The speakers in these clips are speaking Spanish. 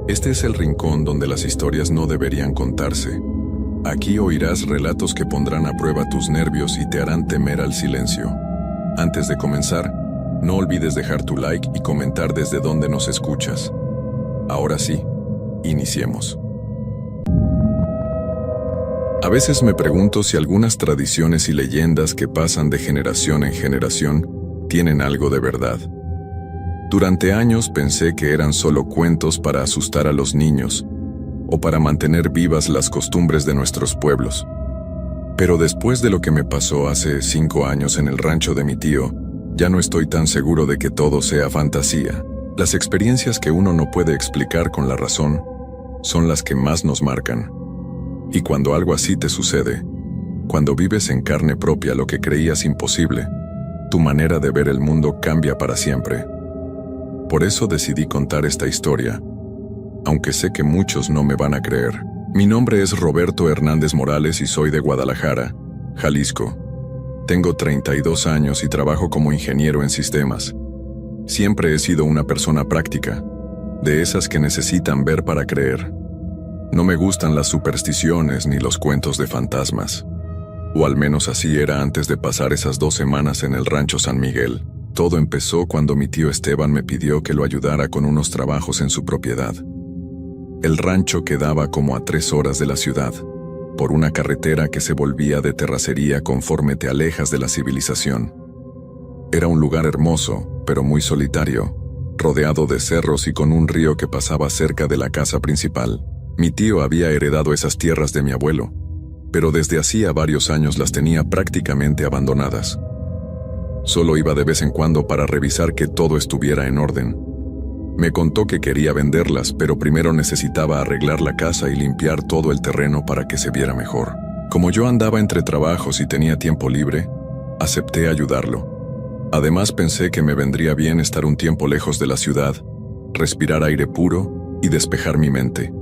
Este es el rincón donde las historias no deberían contarse. Aquí oirás relatos que pondrán a prueba tus nervios y te harán temer al silencio. Antes de comenzar, no olvides dejar tu like y comentar desde dónde nos escuchas. Ahora sí, iniciemos. A veces me pregunto si algunas tradiciones y leyendas que pasan de generación en generación tienen algo de verdad. Durante años pensé que eran solo cuentos para asustar a los niños o para mantener vivas las costumbres de nuestros pueblos. Pero después de lo que me pasó hace 5 años en el rancho de mi tío, ya no estoy tan seguro de que todo sea fantasía. Las experiencias que uno no puede explicar con la razón son las que más nos marcan. Y cuando algo así te sucede, cuando vives en carne propia lo que creías imposible, tu manera de ver el mundo cambia para siempre. Por eso decidí contar esta historia, aunque sé que muchos no me van a creer. Mi nombre es Roberto Hernández Morales y soy de Guadalajara, Jalisco. Tengo 32 años y trabajo como ingeniero en sistemas. Siempre he sido una persona práctica, de esas que necesitan ver para creer. No me gustan las supersticiones ni los cuentos de fantasmas. O al menos así era antes de pasar esas 2 semanas en el rancho San Miguel. Todo empezó cuando mi tío Esteban me pidió que lo ayudara con unos trabajos en su propiedad. El rancho quedaba como a 3 horas de la ciudad, por una carretera que se volvía de terracería conforme te alejas de la civilización. Era un lugar hermoso, pero muy solitario, rodeado de cerros y con un río que pasaba cerca de la casa principal. Mi tío había heredado esas tierras de mi abuelo, pero desde hacía varios años las tenía prácticamente abandonadas. Solo iba de vez en cuando para revisar que todo estuviera en orden. Me contó que quería venderlas, pero primero necesitaba arreglar la casa y limpiar todo el terreno para que se viera mejor. Como yo andaba entre trabajos y tenía tiempo libre, acepté ayudarlo. Además pensé que me vendría bien estar un tiempo lejos de la ciudad, respirar aire puro y despejar mi mente.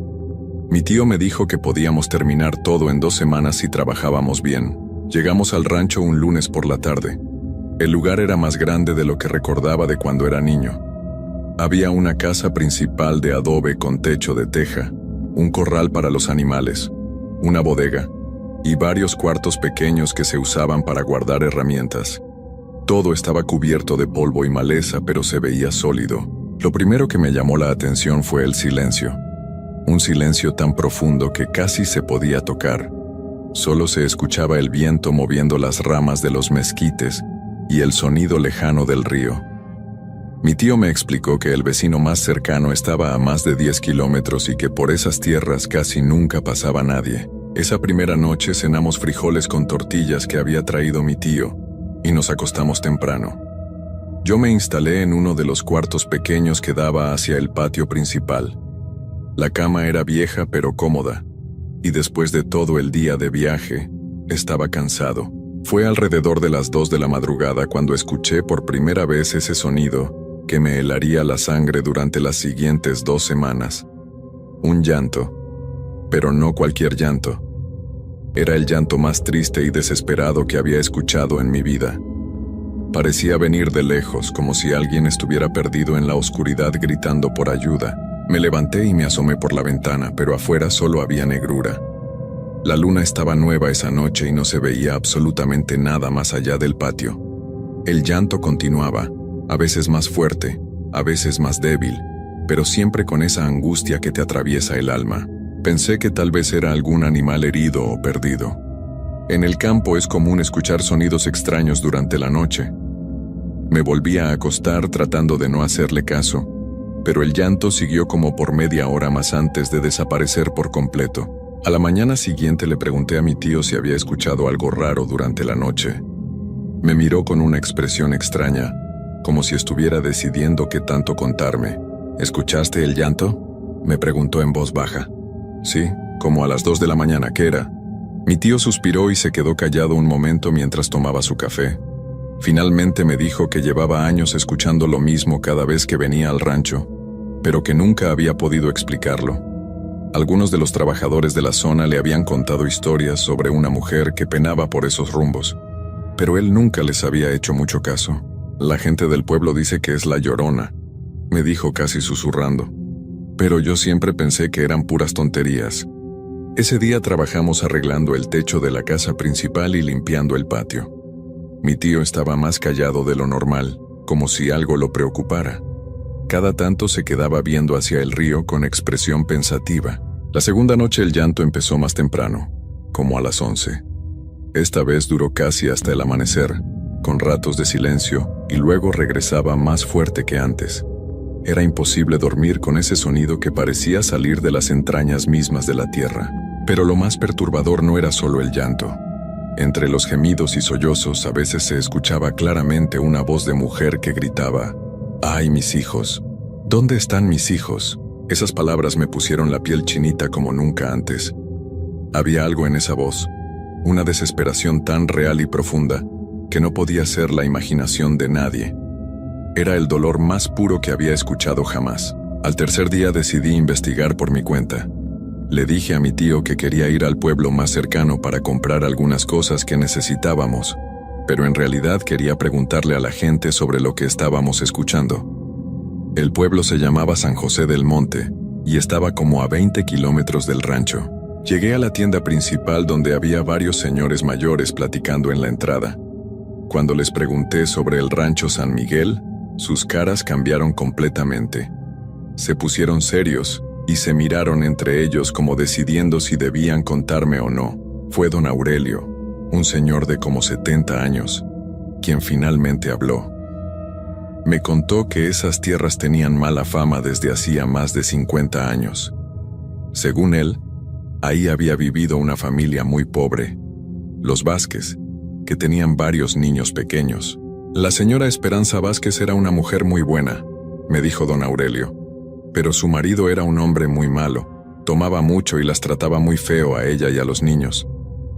Mi tío me dijo que podíamos terminar todo en 2 semanas si trabajábamos bien. Llegamos al rancho un lunes por la tarde. El lugar era más grande de lo que recordaba de cuando era niño. Había una casa principal de adobe con techo de teja, un corral para los animales, una bodega y varios cuartos pequeños que se usaban para guardar herramientas. Todo estaba cubierto de polvo y maleza, pero se veía sólido. Lo primero que me llamó la atención fue el silencio. Un silencio tan profundo que casi se podía tocar. Solo se escuchaba el viento moviendo las ramas de los mezquites y el sonido lejano del río. Mi tío me explicó que el vecino más cercano estaba a más de 10 kilómetros y que por esas tierras casi nunca pasaba nadie. Esa primera noche cenamos frijoles con tortillas que había traído mi tío y nos acostamos temprano. Yo me instalé en uno de los cuartos pequeños que daba hacia el patio principal. La cama era vieja pero cómoda, y después de todo el día de viaje, estaba cansado. Fue alrededor de las 2 de la madrugada cuando escuché por primera vez ese sonido que me helaría la sangre durante las siguientes 2 semanas. Un llanto, pero no cualquier llanto. Era el llanto más triste y desesperado que había escuchado en mi vida. Parecía venir de lejos, como si alguien estuviera perdido en la oscuridad gritando por ayuda. Me levanté y me asomé por la ventana, pero afuera solo había negrura. La luna estaba nueva esa noche y no se veía absolutamente nada más allá del patio. El llanto continuaba, a veces más fuerte, a veces más débil, pero siempre con esa angustia que te atraviesa el alma. Pensé que tal vez era algún animal herido o perdido. En el campo es común escuchar sonidos extraños durante la noche. Me volví a acostar tratando de no hacerle caso, pero el llanto siguió como por media hora más antes de desaparecer por completo. A la mañana siguiente le pregunté a mi tío si había escuchado algo raro durante la noche. Me miró con una expresión extraña, como si estuviera decidiendo qué tanto contarme. ¿Escuchaste el llanto?, me preguntó en voz baja. Sí, como a las 2 de la mañana, ¿qué era? Mi tío suspiró y se quedó callado un momento mientras tomaba su café. Finalmente me dijo que llevaba años escuchando lo mismo cada vez que venía al rancho, pero que nunca había podido explicarlo. Algunos de los trabajadores de la zona le habían contado historias sobre una mujer que penaba por esos rumbos, pero él nunca les había hecho mucho caso. La gente del pueblo dice que es la Llorona, me dijo casi susurrando. pero yo siempre pensé que eran puras tonterías. Ese día trabajamos arreglando el techo de la casa principal y limpiando el patio. Mi tío estaba más callado de lo normal, como si algo lo preocupara. Cada tanto se quedaba viendo hacia el río con expresión pensativa. La segunda noche el llanto empezó más temprano, como a las 11. Esta vez duró casi hasta el amanecer, con ratos de silencio, y luego regresaba más fuerte que antes. Era imposible dormir con ese sonido que parecía salir de las entrañas mismas de la tierra. Pero lo más perturbador no era solo el llanto. Entre los gemidos y sollozos a veces se escuchaba claramente una voz de mujer que gritaba: «¡Ay, mis hijos! ¿Dónde están mis hijos?». Esas palabras me pusieron la piel chinita como nunca antes. Había algo en esa voz, una desesperación tan real y profunda, que no podía ser la imaginación de nadie. Era el dolor más puro que había escuchado jamás. Al tercer día decidí investigar por mi cuenta. Le dije a mi tío que quería ir al pueblo más cercano para comprar algunas cosas que necesitábamos, pero en realidad quería preguntarle a la gente sobre lo que estábamos escuchando. El pueblo se llamaba San José del Monte y estaba como a 20 kilómetros del rancho. Llegué a la tienda principal donde había varios señores mayores platicando en la entrada. Cuando les pregunté sobre el rancho San Miguel, sus caras cambiaron completamente. Se pusieron serios y se miraron entre ellos como decidiendo si debían contarme o no. Fue don Aurelio, un señor de como 70 años, quien finalmente habló. Me contó que esas tierras tenían mala fama desde hacía más de 50 años. Según él, ahí había vivido una familia muy pobre, los Vázquez, que tenían varios niños pequeños. La señora Esperanza Vázquez era una mujer muy buena, me dijo don Aurelio, pero su marido era un hombre muy malo, tomaba mucho y las trataba muy feo a ella y a los niños.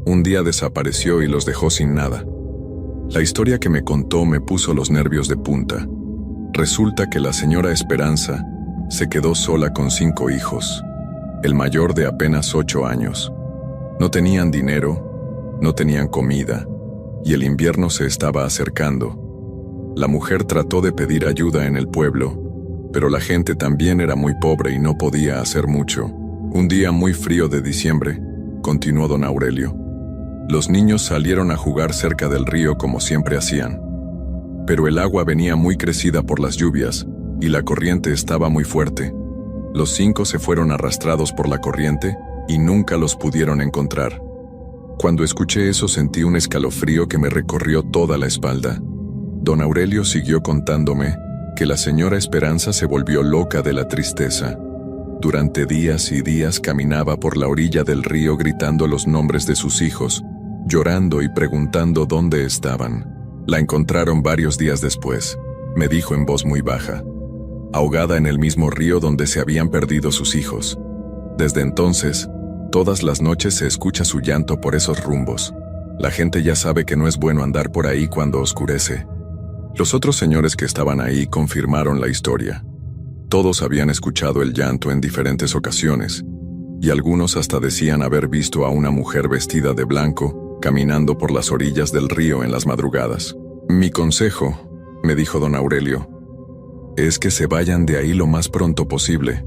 Un día desapareció y los dejó sin nada. La historia que me contó me puso los nervios de punta. Resulta que la señora Esperanza se quedó sola con 5 hijos, el mayor de apenas 8 años. No tenían dinero, no tenían comida, y el invierno se estaba acercando. La mujer trató de pedir ayuda en el pueblo, pero la gente también era muy pobre y no podía hacer mucho. Un día muy frío de diciembre, continuó don Aurelio, los niños salieron a jugar cerca del río como siempre hacían. Pero el agua venía muy crecida por las lluvias y la corriente estaba muy fuerte. Los 5 se fueron arrastrados por la corriente y nunca los pudieron encontrar. Cuando escuché eso sentí un escalofrío que me recorrió toda la espalda. Don Aurelio siguió contándome que la señora Esperanza se volvió loca de la tristeza. Durante días y días caminaba por la orilla del río gritando los nombres de sus hijos, llorando y preguntando dónde estaban. La encontraron varios días después, me dijo en voz muy baja, ahogada en el mismo río donde se habían perdido sus hijos. Desde entonces, todas las noches se escucha su llanto por esos rumbos. La gente ya sabe que no es bueno andar por ahí cuando oscurece. Los otros señores que estaban ahí confirmaron la historia. Todos habían escuchado el llanto en diferentes ocasiones, y algunos hasta decían haber visto a una mujer vestida de blanco caminando por las orillas del río en las madrugadas. Mi consejo, me dijo don Aurelio, es que se vayan de ahí lo más pronto posible.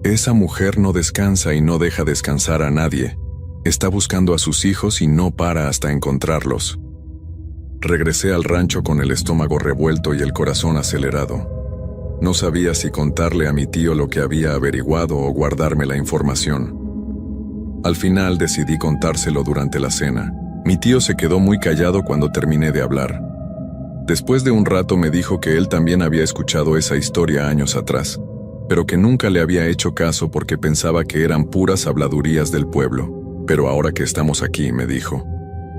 Esa mujer no descansa y no deja descansar a nadie. Está buscando a sus hijos y no para hasta encontrarlos. Regresé al rancho con el estómago revuelto y el corazón acelerado. No sabía si contarle a mi tío lo que había averiguado o guardarme la información. Al final decidí contárselo durante la cena. Mi tío se quedó muy callado cuando terminé de hablar. Después de un rato me dijo que él también había escuchado esa historia años atrás, pero que nunca le había hecho caso porque pensaba que eran puras habladurías del pueblo. Pero ahora que estamos aquí, me dijo,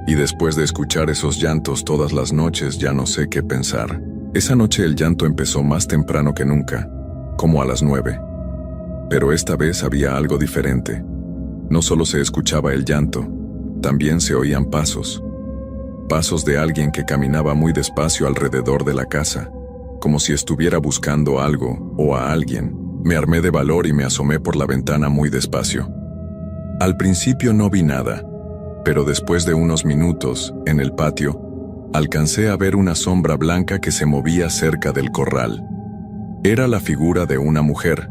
y después de escuchar esos llantos todas las noches ya no sé qué pensar. Esa noche el llanto empezó más temprano que nunca, como a las 9. Pero esta vez había algo diferente. No solo se escuchaba el llanto, también se oían pasos. Pasos de alguien que caminaba muy despacio alrededor de la casa, como si estuviera buscando algo o a alguien. Me armé de valor y me asomé por la ventana muy despacio. Al principio no vi nada, pero después de unos minutos, en el patio, alcancé a ver una sombra blanca que se movía cerca del corral. Era la figura de una mujer,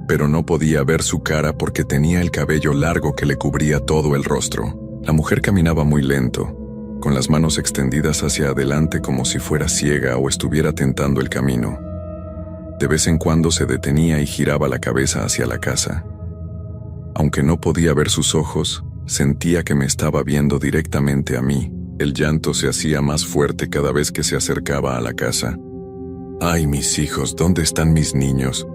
pero no podía ver su cara porque tenía el cabello largo que le cubría todo el rostro. La mujer caminaba muy lento, con las manos extendidas hacia adelante como si fuera ciega o estuviera tentando el camino. De vez en cuando se detenía y giraba la cabeza hacia la casa. Aunque no podía ver sus ojos, sentía que me estaba viendo directamente a mí. El llanto se hacía más fuerte cada vez que se acercaba a la casa. «¡Ay, mis hijos! ¿Dónde están mis niños?»,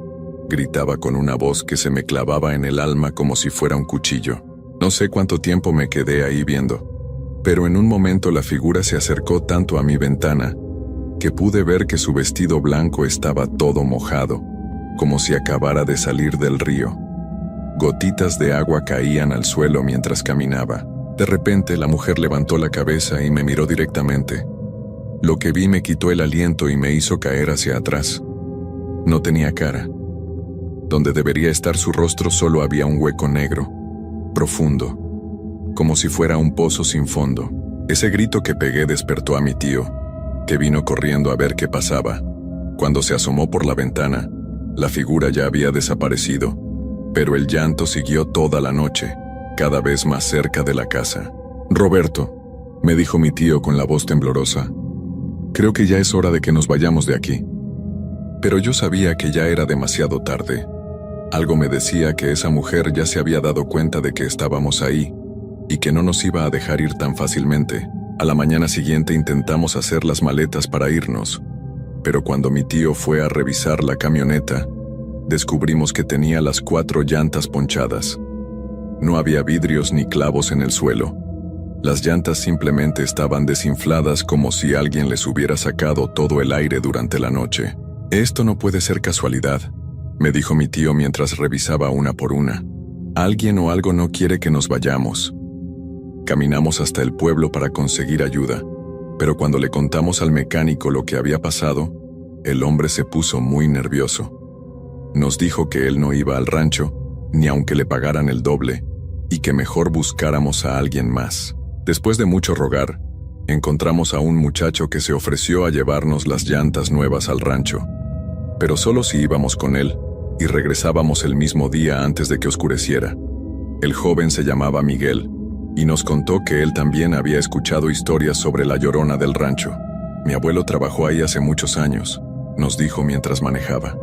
gritaba con una voz que se me clavaba en el alma como si fuera un cuchillo. No sé cuánto tiempo me quedé ahí viendo, pero en un momento la figura se acercó tanto a mi ventana que pude ver que su vestido blanco estaba todo mojado, como si acabara de salir del río. Gotitas de agua caían al suelo mientras caminaba. De repente la mujer levantó la cabeza y me miró directamente. Lo que vi me quitó el aliento y me hizo caer hacia atrás. No tenía cara. Donde debería estar su rostro solo había un hueco negro, profundo, como si fuera un pozo sin fondo. Ese grito que pegué despertó a mi tío, que vino corriendo a ver qué pasaba. Cuando se asomó por la ventana, la figura ya había desaparecido, pero el llanto siguió toda la noche, cada vez más cerca de la casa. «Roberto», me dijo mi tío con la voz temblorosa, «creo que ya es hora de que nos vayamos de aquí». Pero yo sabía que ya era demasiado tarde. Algo me decía que esa mujer ya se había dado cuenta de que estábamos ahí y que no nos iba a dejar ir tan fácilmente. A la mañana siguiente intentamos hacer las maletas para irnos, pero cuando mi tío fue a revisar la camioneta, descubrimos que tenía las 4 llantas ponchadas. No había vidrios ni clavos en el suelo. Las llantas simplemente estaban desinfladas como si alguien les hubiera sacado todo el aire durante la noche. «Esto no puede ser casualidad», me dijo mi tío mientras revisaba una por una. «Alguien o algo no quiere que nos vayamos». Caminamos hasta el pueblo para conseguir ayuda, pero cuando le contamos al mecánico lo que había pasado, el hombre se puso muy nervioso. Nos dijo que él no iba al rancho, ni aunque le pagaran el doble, y que mejor buscáramos a alguien más. Después de mucho rogar, encontramos a un muchacho que se ofreció a llevarnos las llantas nuevas al rancho, pero solo si íbamos con él, y regresábamos el mismo día antes de que oscureciera. El joven se llamaba Miguel, y nos contó que él también había escuchado historias sobre la Llorona del rancho. «Mi abuelo trabajó ahí hace muchos años», nos dijo mientras manejaba.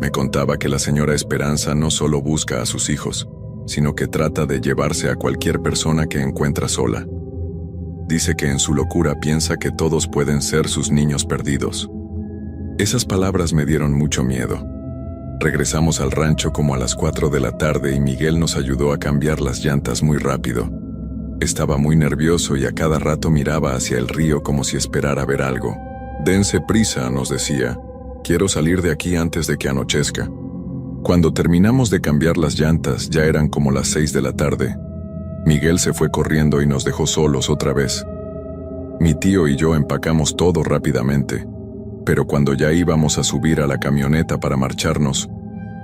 Me contaba que la señora Esperanza no solo busca a sus hijos, sino que trata de llevarse a cualquier persona que encuentra sola. Dice que en su locura piensa que todos pueden ser sus niños perdidos. Esas palabras me dieron mucho miedo. Regresamos al rancho como a las 4 de la tarde y Miguel nos ayudó a cambiar las llantas muy rápido. Estaba muy nervioso y a cada rato miraba hacia el río como si esperara ver algo. «Dense prisa», nos decía. «Quiero salir de aquí antes de que anochezca». Cuando terminamos de cambiar las llantas ya eran como las 6 de la tarde. Miguel se fue corriendo y nos dejó solos otra vez. Mi tío y yo empacamos todo rápidamente, pero cuando ya íbamos a subir a la camioneta para marcharnos,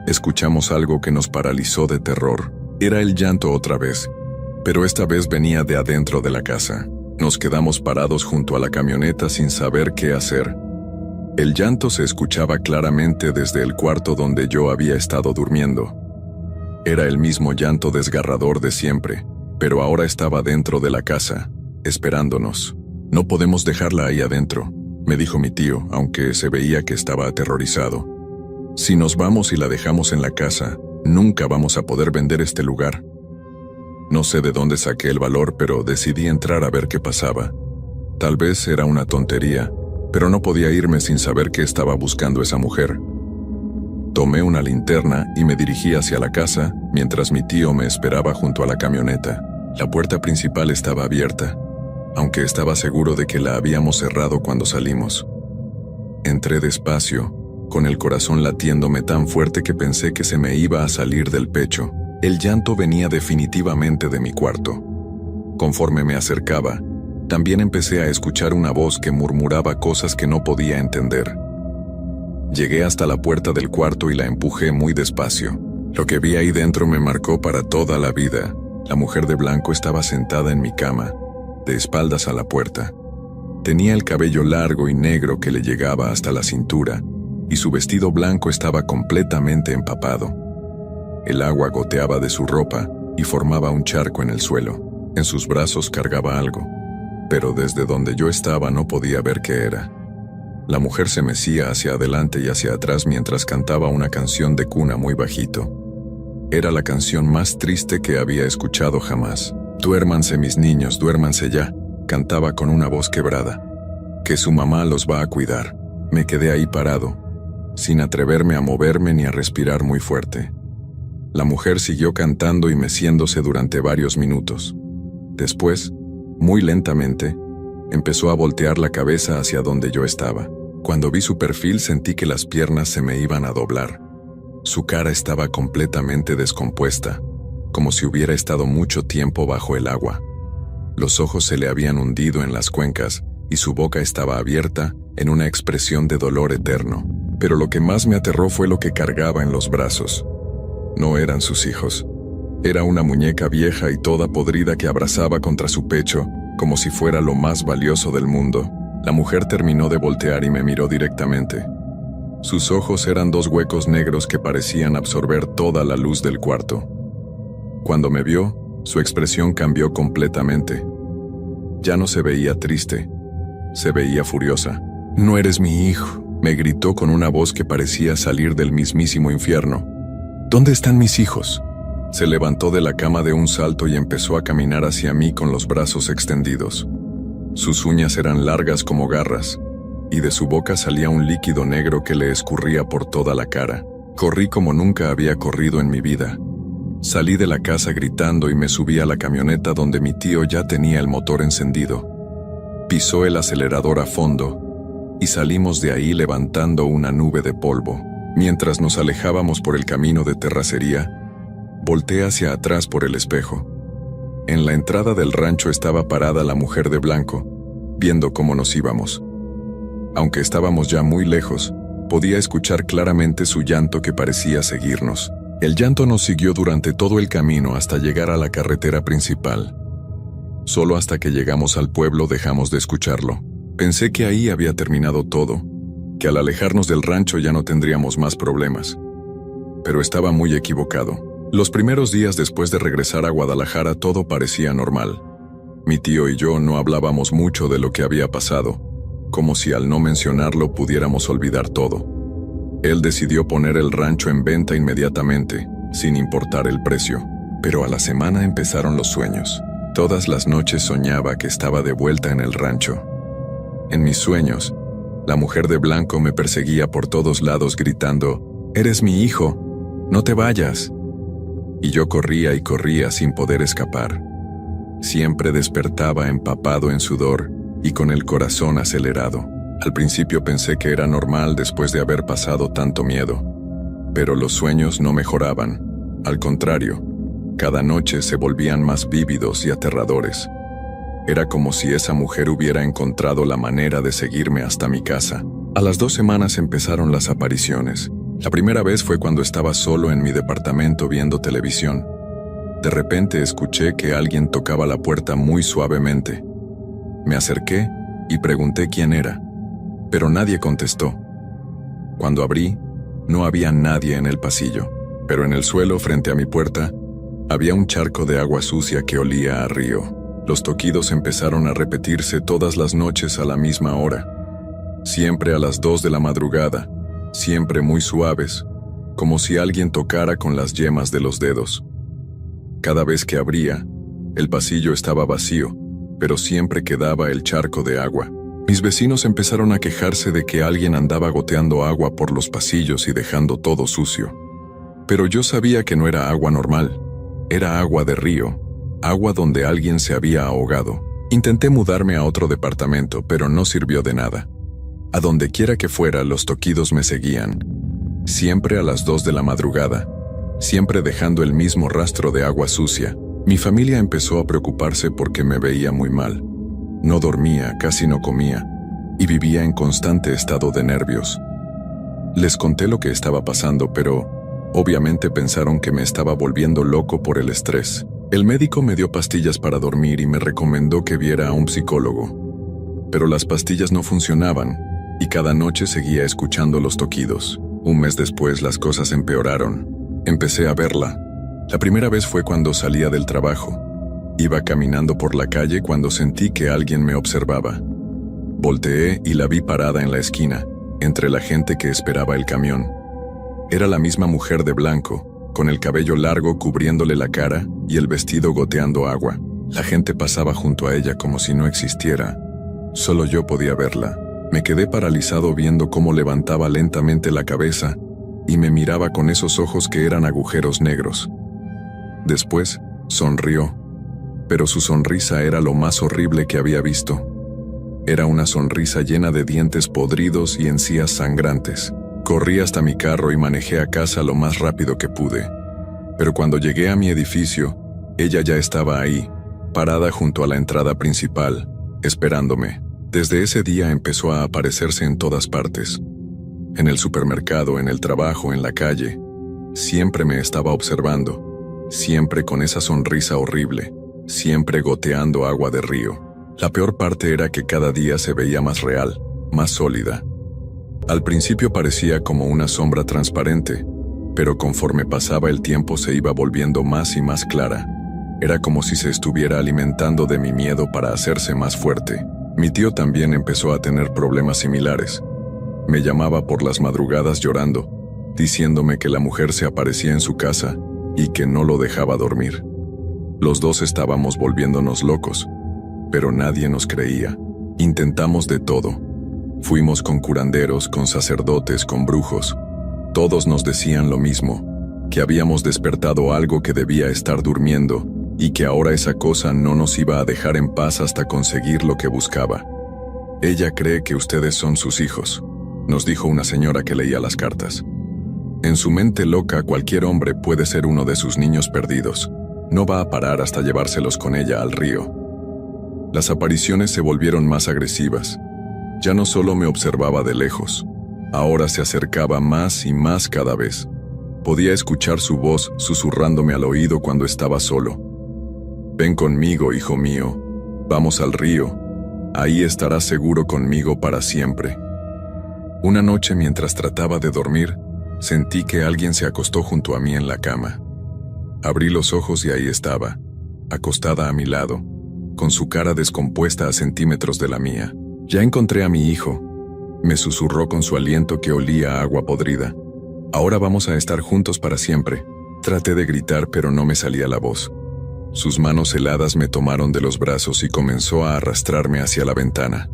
escuchamos algo que nos paralizó de terror. Era el llanto otra vez, pero esta vez venía de adentro de la casa. Nos quedamos parados junto a la camioneta sin saber qué hacer. El llanto se escuchaba claramente desde el cuarto donde yo había estado durmiendo. Era el mismo llanto desgarrador de siempre, pero ahora estaba dentro de la casa, esperándonos. «No podemos dejarla ahí adentro», me dijo mi tío, aunque se veía que estaba aterrorizado. «Si nos vamos y la dejamos en la casa, nunca vamos a poder vender este lugar». No sé de dónde saqué el valor, pero decidí entrar a ver qué pasaba. Tal vez era una tontería, pero no podía irme sin saber qué estaba buscando esa mujer. Tomé una linterna y me dirigí hacia la casa, mientras mi tío me esperaba junto a la camioneta. La puerta principal estaba abierta, aunque estaba seguro de que la habíamos cerrado cuando salimos. Entré despacio, con el corazón latiéndome tan fuerte que pensé que se me iba a salir del pecho. El llanto venía definitivamente de mi cuarto. Conforme me acercaba, también empecé a escuchar una voz que murmuraba cosas que no podía entender. Llegué hasta la puerta del cuarto y la empujé muy despacio. Lo que vi ahí dentro me marcó para toda la vida. La mujer de blanco estaba sentada en mi cama, de espaldas a la puerta. Tenía el cabello largo y negro que le llegaba hasta la cintura, y su vestido blanco estaba completamente empapado. El agua goteaba de su ropa y formaba un charco en el suelo. En sus brazos cargaba algo, pero desde donde yo estaba no podía ver qué era. La mujer se mecía hacia adelante y hacia atrás mientras cantaba una canción de cuna muy bajito. Era la canción más triste que había escuchado jamás. «Duérmanse, mis niños, duérmanse ya», cantaba con una voz quebrada. «Que su mamá los va a cuidar». Me quedé ahí parado, sin atreverme a moverme ni a respirar muy fuerte. La mujer siguió cantando y meciéndose durante varios minutos. Después, muy lentamente, empezó a voltear la cabeza hacia donde yo estaba. Cuando vi su perfil sentí que las piernas se me iban a doblar. Su cara estaba completamente descompuesta, como si hubiera estado mucho tiempo bajo el agua. Los ojos se le habían hundido en las cuencas y su boca estaba abierta en una expresión de dolor eterno. Pero lo que más me aterró fue lo que cargaba en los brazos. No eran sus hijos. Era una muñeca vieja y toda podrida que abrazaba contra su pecho, como si fuera lo más valioso del mundo. La mujer terminó de voltear y me miró directamente. Sus ojos eran dos huecos negros que parecían absorber toda la luz del cuarto. Cuando me vio, su expresión cambió completamente. Ya no se veía triste, se veía furiosa. «No eres mi hijo», me gritó con una voz que parecía salir del mismísimo infierno. «¿Dónde están mis hijos?». Se levantó de la cama de un salto y empezó a caminar hacia mí con los brazos extendidos. Sus uñas eran largas como garras, y de su boca salía un líquido negro que le escurría por toda la cara. Corrí como nunca había corrido en mi vida. Salí de la casa gritando y me subí a la camioneta donde mi tío ya tenía el motor encendido. Pisó el acelerador a fondo, y salimos de ahí levantando una nube de polvo. Mientras nos alejábamos por el camino de terracería, volteé hacia atrás por el espejo. En la entrada del rancho estaba parada la mujer de blanco, viendo cómo nos íbamos. Aunque estábamos ya muy lejos, podía escuchar claramente su llanto que parecía seguirnos. El llanto nos siguió durante todo el camino hasta llegar a la carretera principal. Solo hasta que llegamos al pueblo dejamos de escucharlo. Pensé que ahí había terminado todo, que al alejarnos del rancho ya no tendríamos más problemas. Pero estaba muy equivocado. Los primeros días después de regresar a Guadalajara todo parecía normal. Mi tío y yo no hablábamos mucho de lo que había pasado, como si al no mencionarlo pudiéramos olvidar todo. Él decidió poner el rancho en venta inmediatamente, sin importar el precio. Pero a la semana empezaron los sueños. Todas las noches soñaba que estaba de vuelta en el rancho. En mis sueños, la mujer de blanco me perseguía por todos lados gritando: «¡Eres mi hijo! ¡No te vayas!». Y yo corría y corría sin poder escapar. Siempre despertaba empapado en sudor y con el corazón acelerado. Al principio pensé que era normal después de haber pasado tanto miedo. Pero los sueños no mejoraban. Al contrario, cada noche se volvían más vívidos y aterradores. Era como si esa mujer hubiera encontrado la manera de seguirme hasta mi casa. A las 2 semanas empezaron las apariciones. La primera vez fue cuando estaba solo en mi departamento viendo televisión. De repente escuché que alguien tocaba la puerta muy suavemente. Me acerqué y pregunté quién era, pero nadie contestó. Cuando abrí, no había nadie en el pasillo, pero en el suelo frente a mi puerta había un charco de agua sucia que olía a río. Los toquidos empezaron a repetirse todas las noches a la misma hora, siempre a las 2 de la madrugada, siempre muy suaves, como si alguien tocara con las yemas de los dedos. Cada vez que abría, el pasillo estaba vacío, pero siempre quedaba el charco de agua. Mis vecinos empezaron a quejarse de que alguien andaba goteando agua por los pasillos y dejando todo sucio. Pero yo sabía que no era agua normal, era agua de río, agua donde alguien se había ahogado. Intenté mudarme a otro departamento, pero no sirvió de nada. A donde quiera que fuera, los toquidos me seguían, siempre a las 2 de la madrugada, siempre dejando el mismo rastro de agua sucia. Mi familia empezó a preocuparse porque me veía muy mal. No dormía, casi no comía, y vivía en constante estado de nervios. Les conté lo que estaba pasando, pero obviamente pensaron que me estaba volviendo loco por el estrés. El médico me dio pastillas para dormir y me recomendó que viera a un psicólogo. Pero las pastillas no funcionaban, y cada noche seguía escuchando los toquidos. Un mes después las cosas empeoraron. Empecé a verla. La primera vez fue cuando salía del trabajo. Iba caminando por la calle cuando sentí que alguien me observaba. Volteé y la vi parada en la esquina, entre la gente que esperaba el camión. Era la misma mujer de blanco, con el cabello largo cubriéndole la cara y el vestido goteando agua. La gente pasaba junto a ella como si no existiera. Solo yo podía verla. Me quedé paralizado viendo cómo levantaba lentamente la cabeza y me miraba con esos ojos que eran agujeros negros. Después, sonrió, pero su sonrisa era lo más horrible que había visto. Era una sonrisa llena de dientes podridos y encías sangrantes. Corrí hasta mi carro y manejé a casa lo más rápido que pude. Pero cuando llegué a mi edificio, ella ya estaba ahí, parada junto a la entrada principal, esperándome. Desde ese día empezó a aparecerse en todas partes. En el supermercado, en el trabajo, en la calle. Siempre me estaba observando, siempre con esa sonrisa horrible, siempre goteando agua de río. La peor parte era que cada día se veía más real, más sólida. Al principio parecía como una sombra transparente, pero conforme pasaba el tiempo se iba volviendo más y más clara. Era como si se estuviera alimentando de mi miedo para hacerse más fuerte. Mi tío también empezó a tener problemas similares. Me llamaba por las madrugadas llorando, diciéndome que la mujer se aparecía en su casa y que no lo dejaba dormir. Los dos estábamos volviéndonos locos, pero nadie nos creía. Intentamos de todo. Fuimos con curanderos, con sacerdotes, con brujos. Todos nos decían lo mismo, que habíamos despertado algo que debía estar durmiendo y que ahora esa cosa no nos iba a dejar en paz hasta conseguir lo que buscaba. Ella cree que ustedes son sus hijos, nos dijo una señora que leía las cartas. En su mente loca, cualquier hombre puede ser uno de sus niños perdidos. No va a parar hasta llevárselos con ella al río. Las apariciones se volvieron más agresivas. Ya no solo me observaba de lejos, ahora se acercaba más y más cada vez. Podía escuchar su voz susurrándome al oído cuando estaba solo. Ven conmigo, hijo mío, vamos al río, ahí estarás seguro conmigo para siempre. Una noche mientras trataba de dormir, sentí que alguien se acostó junto a mí en la cama. Abrí los ojos y ahí estaba, acostada a mi lado, con su cara descompuesta a centímetros de la mía. Ya encontré a mi hijo, me susurró con su aliento que olía a agua podrida. Ahora vamos a estar juntos para siempre. Traté de gritar pero no me salía la voz. Sus manos heladas me tomaron de los brazos y comenzó a arrastrarme hacia la ventana.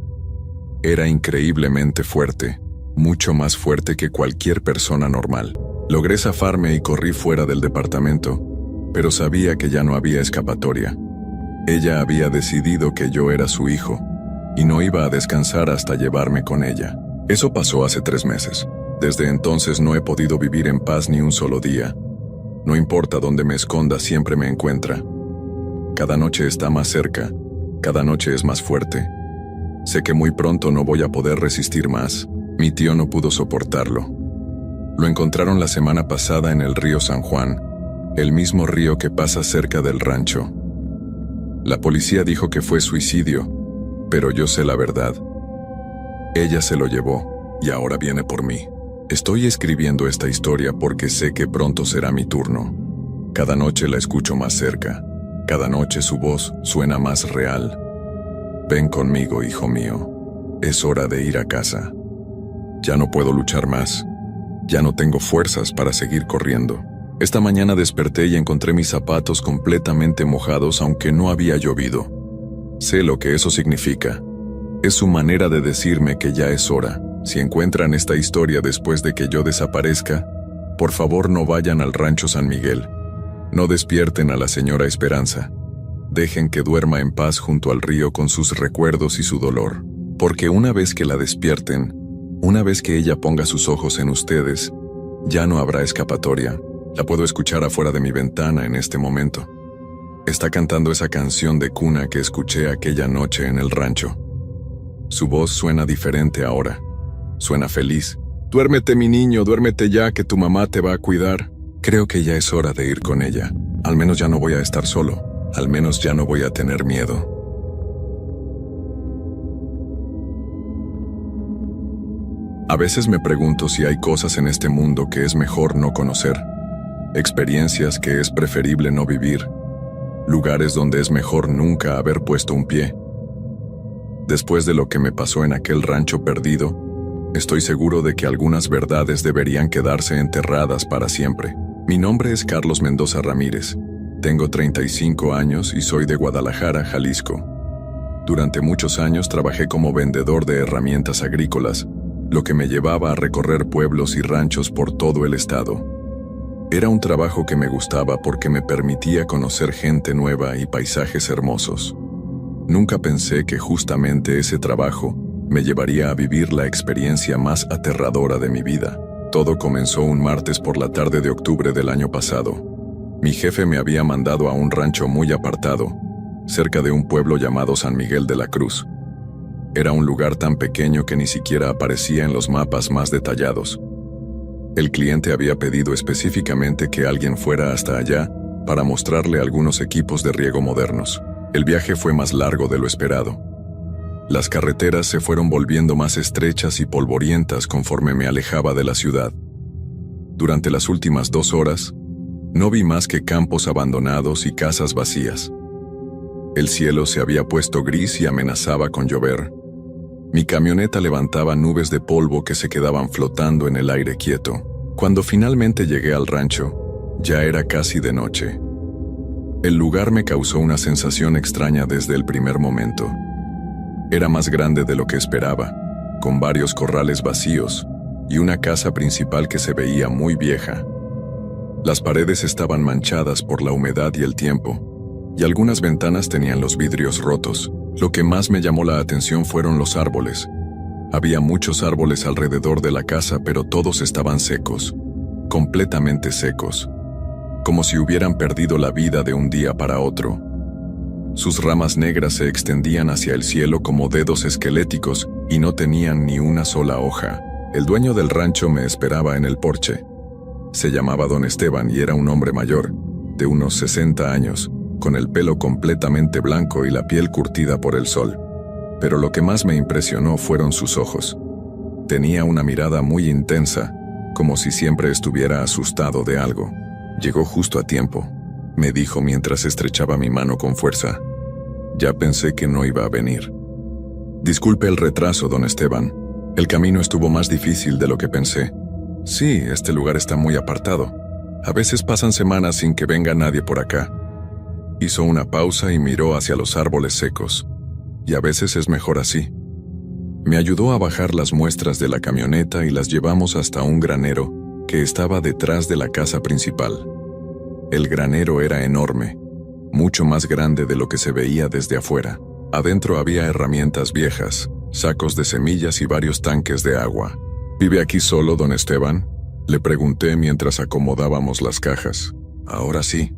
Era increíblemente fuerte, mucho más fuerte que cualquier persona normal. Logré zafarme y corrí fuera del departamento, pero sabía que ya no había escapatoria. Ella había decidido que yo era su hijo, y no iba a descansar hasta llevarme con ella. Eso pasó hace 3 meses. Desde entonces no he podido vivir en paz ni un solo día. No importa dónde me esconda, siempre me encuentra. Cada noche está más cerca, cada noche es más fuerte. Sé que muy pronto no voy a poder resistir más. Mi tío no pudo soportarlo. Lo encontraron la semana pasada en el río San Juan, el mismo río que pasa cerca del rancho. La policía dijo que fue suicidio, pero yo sé la verdad. Ella se lo llevó, y ahora viene por mí. Estoy escribiendo esta historia porque sé que pronto será mi turno. Cada noche la escucho más cerca. Cada noche su voz suena más real. Ven conmigo, hijo mío. Es hora de ir a casa. Ya no puedo luchar más. Ya no tengo fuerzas para seguir corriendo. Esta mañana desperté y encontré mis zapatos completamente mojados aunque no había llovido. Sé lo que eso significa. Es su manera de decirme que ya es hora. Si encuentran esta historia después de que yo desaparezca, por favor no vayan al rancho San Miguel. No despierten a la señora Esperanza. Dejen que duerma en paz junto al río con sus recuerdos y su dolor. Porque una vez que la despierten, una vez que ella ponga sus ojos en ustedes, ya no habrá escapatoria. La puedo escuchar afuera de mi ventana en este momento. Está cantando esa canción de cuna que escuché aquella noche en el rancho. Su voz suena diferente ahora. Suena feliz. Duérmete, mi niño, duérmete ya, que tu mamá te va a cuidar. Creo que ya es hora de ir con ella. Al menos ya no voy a estar solo. Al menos ya no voy a tener miedo. A veces me pregunto si hay cosas en este mundo que es mejor no conocer. experiencias que es preferible no vivir, lugares donde es mejor nunca haber puesto un pie. Después de lo que me pasó en aquel rancho perdido, estoy seguro de que algunas verdades deberían quedarse enterradas para siempre. Mi nombre es Carlos Mendoza Ramírez. Tengo 35 años y soy de Guadalajara, Jalisco. Durante muchos años trabajé como vendedor de herramientas agrícolas, lo que me llevaba a recorrer pueblos y ranchos por todo el estado. Era un trabajo que me gustaba porque me permitía conocer gente nueva y paisajes hermosos. Nunca pensé que justamente ese trabajo me llevaría a vivir la experiencia más aterradora de mi vida. Todo comenzó un martes por la tarde de octubre del año pasado. Mi jefe me había mandado a un rancho muy apartado, cerca de un pueblo llamado San Miguel de la Cruz. Era un lugar tan pequeño que ni siquiera aparecía en los mapas más detallados. El cliente había pedido específicamente que alguien fuera hasta allá para mostrarle algunos equipos de riego modernos. El viaje fue más largo de lo esperado. Las carreteras se fueron volviendo más estrechas y polvorientas conforme me alejaba de la ciudad. Durante las últimas 2 horas, no vi más que campos abandonados y casas vacías. El cielo se había puesto gris y amenazaba con llover. Mi camioneta levantaba nubes de polvo que se quedaban flotando en el aire quieto. Cuando finalmente llegué al rancho, ya era casi de noche. El lugar me causó una sensación extraña desde el primer momento. Era más grande de lo que esperaba, con varios corrales vacíos y una casa principal que se veía muy vieja. Las paredes estaban manchadas por la humedad y el tiempo, y algunas ventanas tenían los vidrios rotos. Lo que más me llamó la atención fueron los árboles. Había muchos árboles alrededor de la casa, pero todos estaban secos, completamente secos, como si hubieran perdido la vida de un día para otro. Sus ramas negras se extendían hacia el cielo como dedos esqueléticos y no tenían ni una sola hoja. El dueño del rancho me esperaba en el porche. Se llamaba Don Esteban y era un hombre mayor, de unos 60 años, con el pelo completamente blanco y la piel curtida por el sol. Pero lo que más me impresionó fueron sus ojos. Tenía una mirada muy intensa, como si siempre estuviera asustado de algo. Llegó justo a tiempo, me dijo mientras estrechaba mi mano con fuerza. Ya pensé que no iba a venir. Disculpe el retraso, don Esteban. El camino estuvo más difícil de lo que pensé. Sí, este lugar está muy apartado. A veces pasan semanas sin que venga nadie por acá. Hizo una pausa y miró hacia los árboles secos. Y a veces es mejor así. Me ayudó a bajar las muestras de la camioneta y las llevamos hasta un granero que estaba detrás de la casa principal. El granero era enorme, mucho más grande de lo que se veía desde afuera. Adentro había herramientas viejas, sacos de semillas y varios tanques de agua. ¿Vive aquí solo, don Esteban?, le pregunté mientras acomodábamos las cajas. Ahora sí,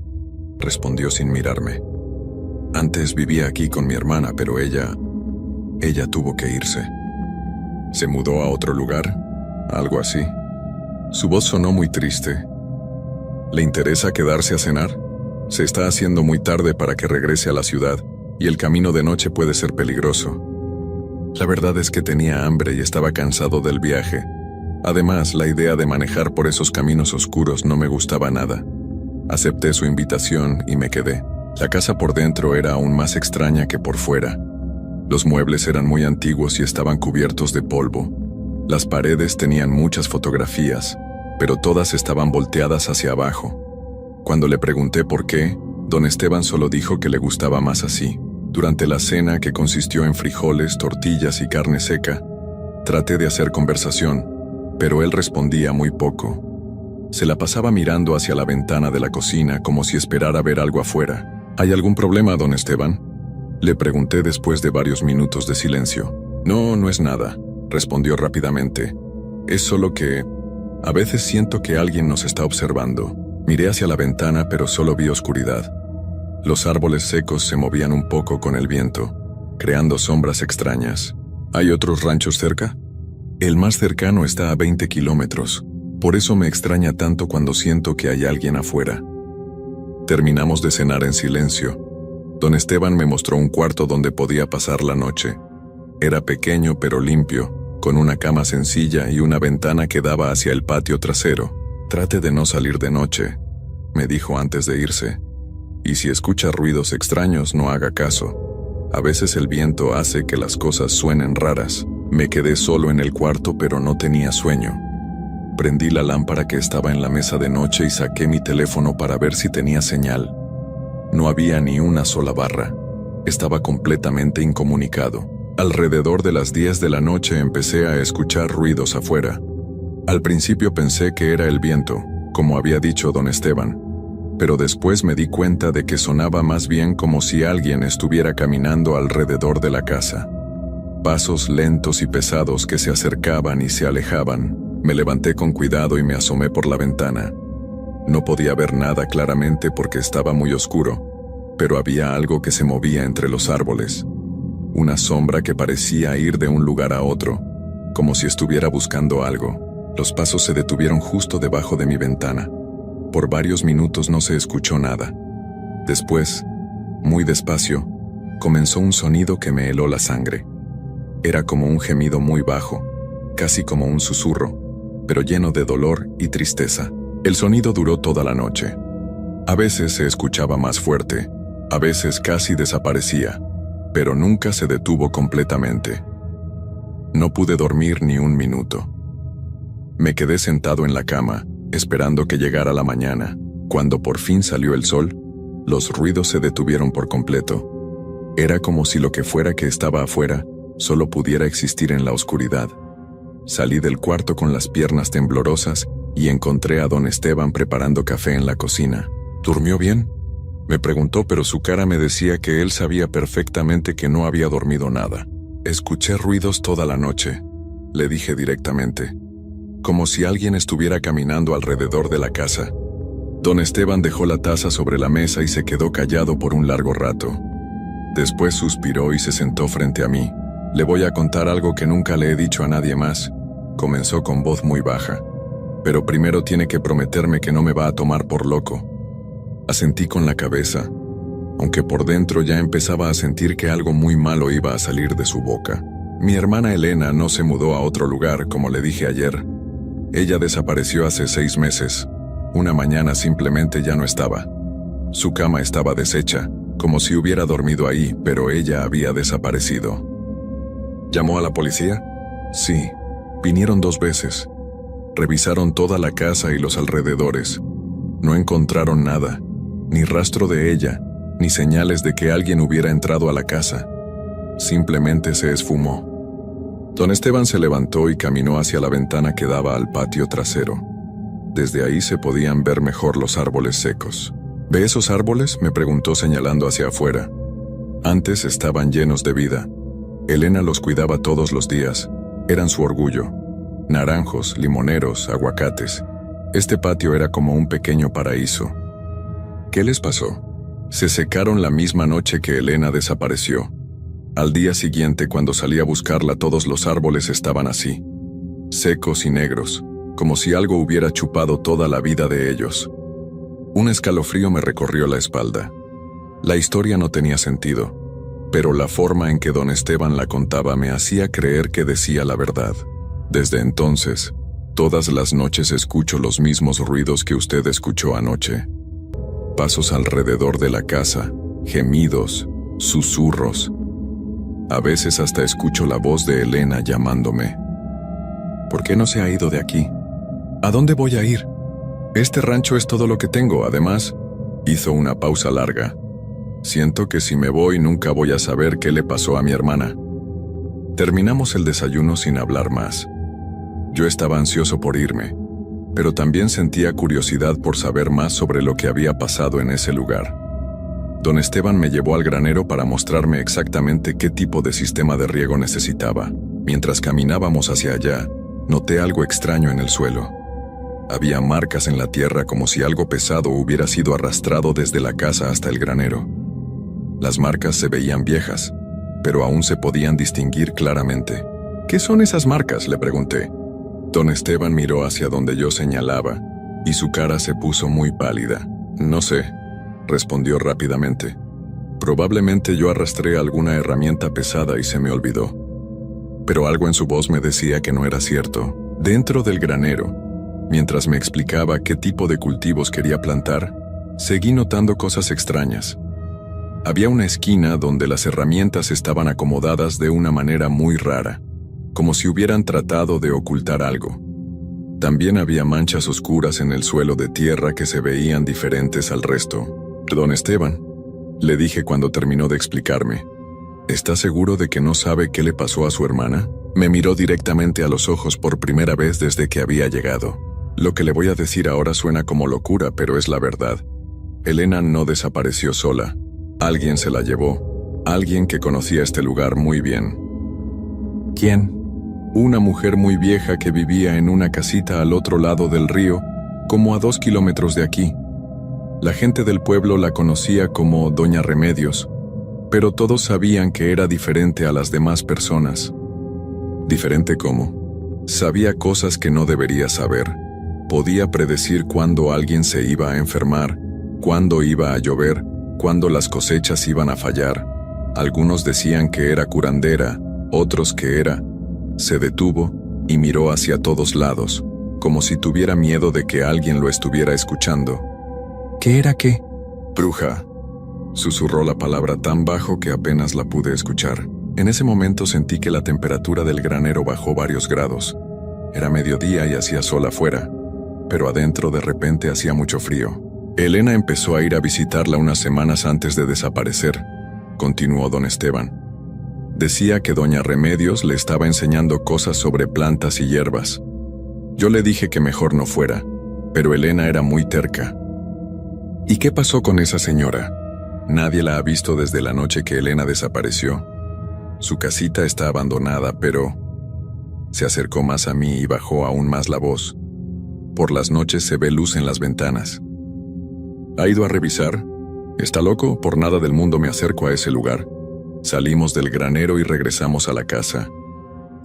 respondió sin mirarme. Antes vivía aquí con mi hermana, pero ella tuvo que irse. ¿Se mudó a otro lugar? Algo así. Su voz sonó muy triste. ¿Le interesa quedarse a cenar? Se está haciendo muy tarde para que regrese a la ciudad, y el camino de noche puede ser peligroso. La verdad es que tenía hambre y estaba cansado del viaje. Además, la idea de manejar por esos caminos oscuros no me gustaba nada. Acepté su invitación y me quedé. La casa por dentro era aún más extraña que por fuera. Los muebles eran muy antiguos y estaban cubiertos de polvo. Las paredes tenían muchas fotografías, pero todas estaban volteadas hacia abajo. Cuando le pregunté por qué, don Esteban solo dijo que le gustaba más así. Durante la cena, que consistió en frijoles, tortillas y carne seca, traté de hacer conversación, pero él respondía muy poco. Se la pasaba mirando hacia la ventana de la cocina como si esperara ver algo afuera. ¿Hay algún problema, don Esteban?, le pregunté después de varios minutos de silencio. No, no es nada, respondió rápidamente. Es solo que a veces siento que alguien nos está observando. Miré hacia la ventana, pero solo vi oscuridad. Los árboles secos se movían un poco con el viento, creando sombras extrañas. ¿Hay otros ranchos cerca? El más cercano está a 20 kilómetros. Por eso me extraña tanto cuando siento que hay alguien afuera. Terminamos de cenar en silencio. Don Esteban me mostró un cuarto donde podía pasar la noche. Era pequeño pero limpio, con una cama sencilla y una ventana que daba hacia el patio trasero. Trate de no salir de noche, me dijo antes de irse. Y si escucha ruidos extraños, no haga caso. A veces el viento hace que las cosas suenen raras. Me quedé solo en el cuarto, pero no tenía sueño. Prendí la lámpara que estaba en la mesa de noche y saqué mi teléfono para ver si tenía señal. No había ni una sola barra. Estaba completamente incomunicado. Alrededor de las 10 de la noche empecé a escuchar ruidos afuera. Al principio pensé que era el viento, como había dicho don Esteban, pero después me di cuenta de que sonaba más bien como si alguien estuviera caminando alrededor de la casa. Pasos lentos y pesados que se acercaban y se alejaban. Me levanté con cuidado y me asomé por la ventana. No podía ver nada claramente porque estaba muy oscuro, pero había algo que se movía entre los árboles. Una sombra que parecía ir de un lugar a otro, como si estuviera buscando algo. Los pasos se detuvieron justo debajo de mi ventana. Por varios minutos no se escuchó nada. Después, muy despacio, comenzó un sonido que me heló la sangre. Era como un gemido muy bajo, casi como un susurro, pero lleno de dolor y tristeza. El sonido duró toda la noche. A veces se escuchaba más fuerte, a veces casi desaparecía, pero nunca se detuvo completamente. No pude dormir ni un minuto. Me quedé sentado en la cama, esperando que llegara la mañana. Cuando por fin salió el sol, los ruidos se detuvieron por completo. Era como si lo que fuera que estaba afuera solo pudiera existir en la oscuridad. Salí del cuarto con las piernas temblorosas y encontré a don Esteban preparando café en la cocina. ¿Durmió bien?, me preguntó, pero su cara me decía que él sabía perfectamente que no había dormido nada. Escuché ruidos toda la noche, le dije directamente, como si alguien estuviera caminando alrededor de la casa. Don Esteban dejó la taza sobre la mesa y se quedó callado por un largo rato. Después suspiró y se sentó frente a mí. Le voy a contar algo que nunca le he dicho a nadie más, comenzó con voz muy baja. Pero primero tiene que prometerme que no me va a tomar por loco. Asentí con la cabeza, aunque por dentro ya empezaba a sentir que algo muy malo iba a salir de su boca. Mi hermana Elena no se mudó a otro lugar, como le dije ayer. Ella desapareció hace 6 meses. Una mañana simplemente ya no estaba. Su cama estaba deshecha, como si hubiera dormido ahí, pero ella había desaparecido. ¿Llamó a la policía? Sí, vinieron 2 veces. Revisaron toda la casa y los alrededores. No encontraron nada, ni rastro de ella, ni señales de que alguien hubiera entrado a la casa. Simplemente se esfumó. Don Esteban se levantó y caminó hacia la ventana que daba al patio trasero. Desde ahí se podían ver mejor los árboles secos. ¿Ve esos árboles?, me preguntó señalando hacia afuera. Antes estaban llenos de vida. Elena los cuidaba todos los días. Eran su orgullo. Naranjos, limoneros, aguacates. Este patio era como un pequeño paraíso. ¿Qué les pasó? Se secaron la misma noche que Elena desapareció. Al día siguiente, cuando salí a buscarla, todos los árboles estaban así, secos y negros, como si algo hubiera chupado toda la vida de ellos. Un escalofrío me recorrió la espalda. La historia no tenía sentido, pero la forma en que don Esteban la contaba me hacía creer que decía la verdad. Desde entonces, todas las noches escucho los mismos ruidos que usted escuchó anoche. Pasos alrededor de la casa, gemidos, susurros. A veces hasta escucho la voz de Elena llamándome. ¿Por qué no se ha ido de aquí? ¿A dónde voy a ir? Este rancho es todo lo que tengo. Además, hizo una pausa larga. Siento que si me voy nunca voy a saber qué le pasó a mi hermana. Terminamos el desayuno sin hablar más. Yo estaba ansioso por irme, pero también sentía curiosidad por saber más sobre lo que había pasado en ese lugar. Don Esteban me llevó al granero para mostrarme exactamente qué tipo de sistema de riego necesitaba. Mientras caminábamos hacia allá, noté algo extraño en el suelo. Había marcas en la tierra como si algo pesado hubiera sido arrastrado desde la casa hasta el granero. Las marcas se veían viejas, pero aún se podían distinguir claramente. ¿Qué son esas marcas?, le pregunté. Don Esteban miró hacia donde yo señalaba, y su cara se puso muy pálida. No sé, respondió rápidamente. Probablemente yo arrastré alguna herramienta pesada y se me olvidó. Pero algo en su voz me decía que no era cierto. Dentro del granero, mientras me explicaba qué tipo de cultivos quería plantar, Seguí notando cosas extrañas. Había una esquina donde las herramientas estaban acomodadas de una manera muy rara, como si hubieran tratado de ocultar algo. También había manchas oscuras en el suelo de tierra que se veían diferentes al resto. «Don Esteban», le dije cuando terminó de explicarme, «¿está seguro de que no sabe qué le pasó a su hermana?». Me miró directamente a los ojos por primera vez desde que había llegado. Lo que le voy a decir ahora suena como locura, pero es la verdad. Elena no desapareció sola. Alguien se la llevó. Alguien que conocía este lugar muy bien. ¿Quién? Una mujer muy vieja que vivía en una casita al otro lado del río, como a 2 kilómetros de aquí. La gente del pueblo la conocía como Doña Remedios, pero todos sabían que era diferente a las demás personas. ¿Diferente cómo? Sabía cosas que no debería saber. Podía predecir cuándo alguien se iba a enfermar, cuándo iba a llover, cuándo las cosechas iban a fallar. Algunos decían que era curandera, otros que era. Se detuvo y miró hacia todos lados, como si tuviera miedo de que alguien lo estuviera escuchando. ¿Qué era qué? Bruja. Susurró la palabra tan bajo que apenas la pude escuchar. En ese momento sentí que la temperatura del granero bajó varios grados. Era mediodía y hacía sol afuera, pero adentro de repente hacía mucho frío. Elena empezó a ir a visitarla unas semanas antes de desaparecer, continuó don Esteban. Decía que doña Remedios le estaba enseñando cosas sobre plantas y hierbas. Yo le dije que mejor no fuera, pero Elena era muy terca. ¿Y qué pasó con esa señora? Nadie la ha visto desde la noche que Elena desapareció. Su casita está abandonada, pero... Se acercó más a mí y bajó aún más la voz. Por las noches se ve luz en las ventanas. ¿Ha ido a revisar? ¿Está loco? Por nada del mundo me acerco a ese lugar. Salimos del granero y regresamos a la casa.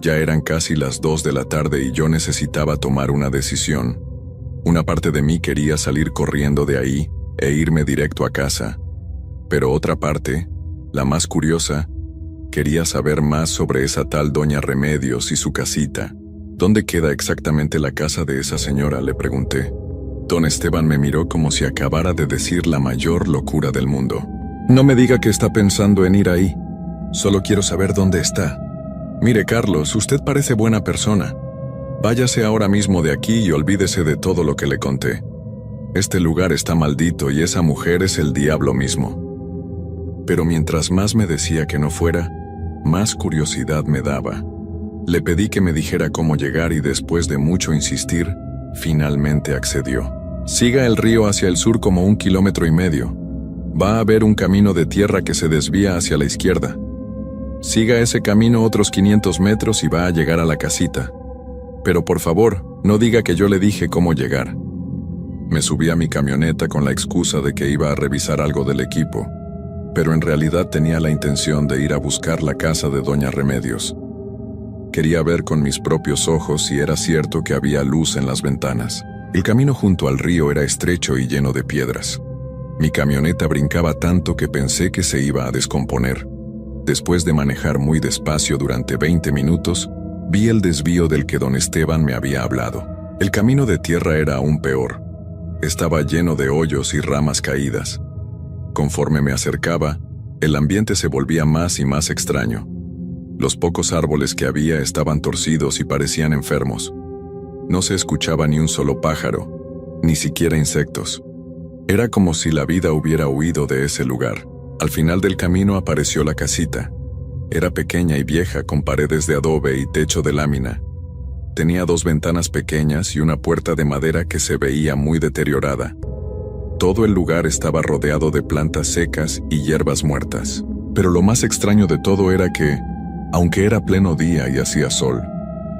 Ya eran casi las 2 de la tarde y yo necesitaba tomar una decisión. Una parte de mí quería salir corriendo de ahí e irme directo a casa. Pero otra parte, la más curiosa, quería saber más sobre esa tal doña Remedios y su casita. ¿Dónde queda exactamente la casa de esa señora?, le pregunté. Don Esteban me miró como si acabara de decir la mayor locura del mundo. No me diga que está pensando en ir ahí. Solo quiero saber dónde está. Mire, Carlos, usted parece buena persona. Váyase ahora mismo de aquí y olvídese de todo lo que le conté. Este lugar está maldito y esa mujer es el diablo mismo. Pero mientras más me decía que no fuera, más curiosidad me daba. Le pedí que me dijera cómo llegar y después de mucho insistir, finalmente accedió. Siga el río hacia el sur como 1,5 kilómetros. Va a haber un camino de tierra que se desvía hacia la izquierda. Siga ese camino otros 500 metros y va a llegar a la casita. Pero por favor, no diga que yo le dije cómo llegar. Me subí a mi camioneta con la excusa de que iba a revisar algo del equipo, pero en realidad tenía la intención de ir a buscar la casa de doña Remedios. Quería ver con mis propios ojos si era cierto que había luz en las ventanas. El camino junto al río era estrecho y lleno de piedras. Mi camioneta brincaba tanto que pensé que se iba a descomponer. Después de manejar muy despacio durante 20 minutos, vi el desvío del que don Esteban me había hablado. El camino de tierra era aún peor. Estaba lleno de hoyos y ramas caídas. Conforme me acercaba, el ambiente se volvía más y más extraño. Los pocos árboles que había estaban torcidos y parecían enfermos. No se escuchaba ni un solo pájaro, ni siquiera insectos. Era como si la vida hubiera huido de ese lugar. Al final del camino apareció la casita. Era pequeña y vieja, con paredes de adobe y techo de lámina. Tenía 2 ventanas pequeñas y una puerta de madera que se veía muy deteriorada. Todo el lugar estaba rodeado de plantas secas y hierbas muertas. Pero lo más extraño de todo era que, aunque era pleno día y hacía sol,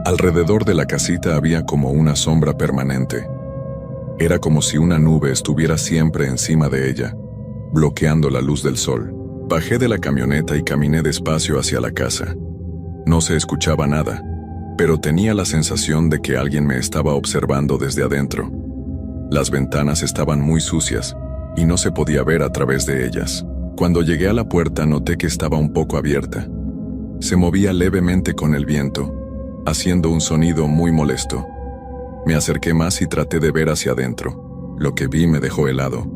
alrededor de la casita había como una sombra permanente. Era como si una nube estuviera siempre encima de ella, bloqueando la luz del sol. Bajé de la camioneta y caminé despacio hacia la casa. No se escuchaba nada, pero tenía la sensación de que alguien me estaba observando desde adentro. Las ventanas estaban muy sucias y no se podía ver a través de ellas. Cuando llegué a la puerta noté que estaba un poco abierta. Se movía levemente con el viento, haciendo un sonido muy molesto. Me acerqué más y traté de ver hacia adentro. Lo que vi me dejó helado.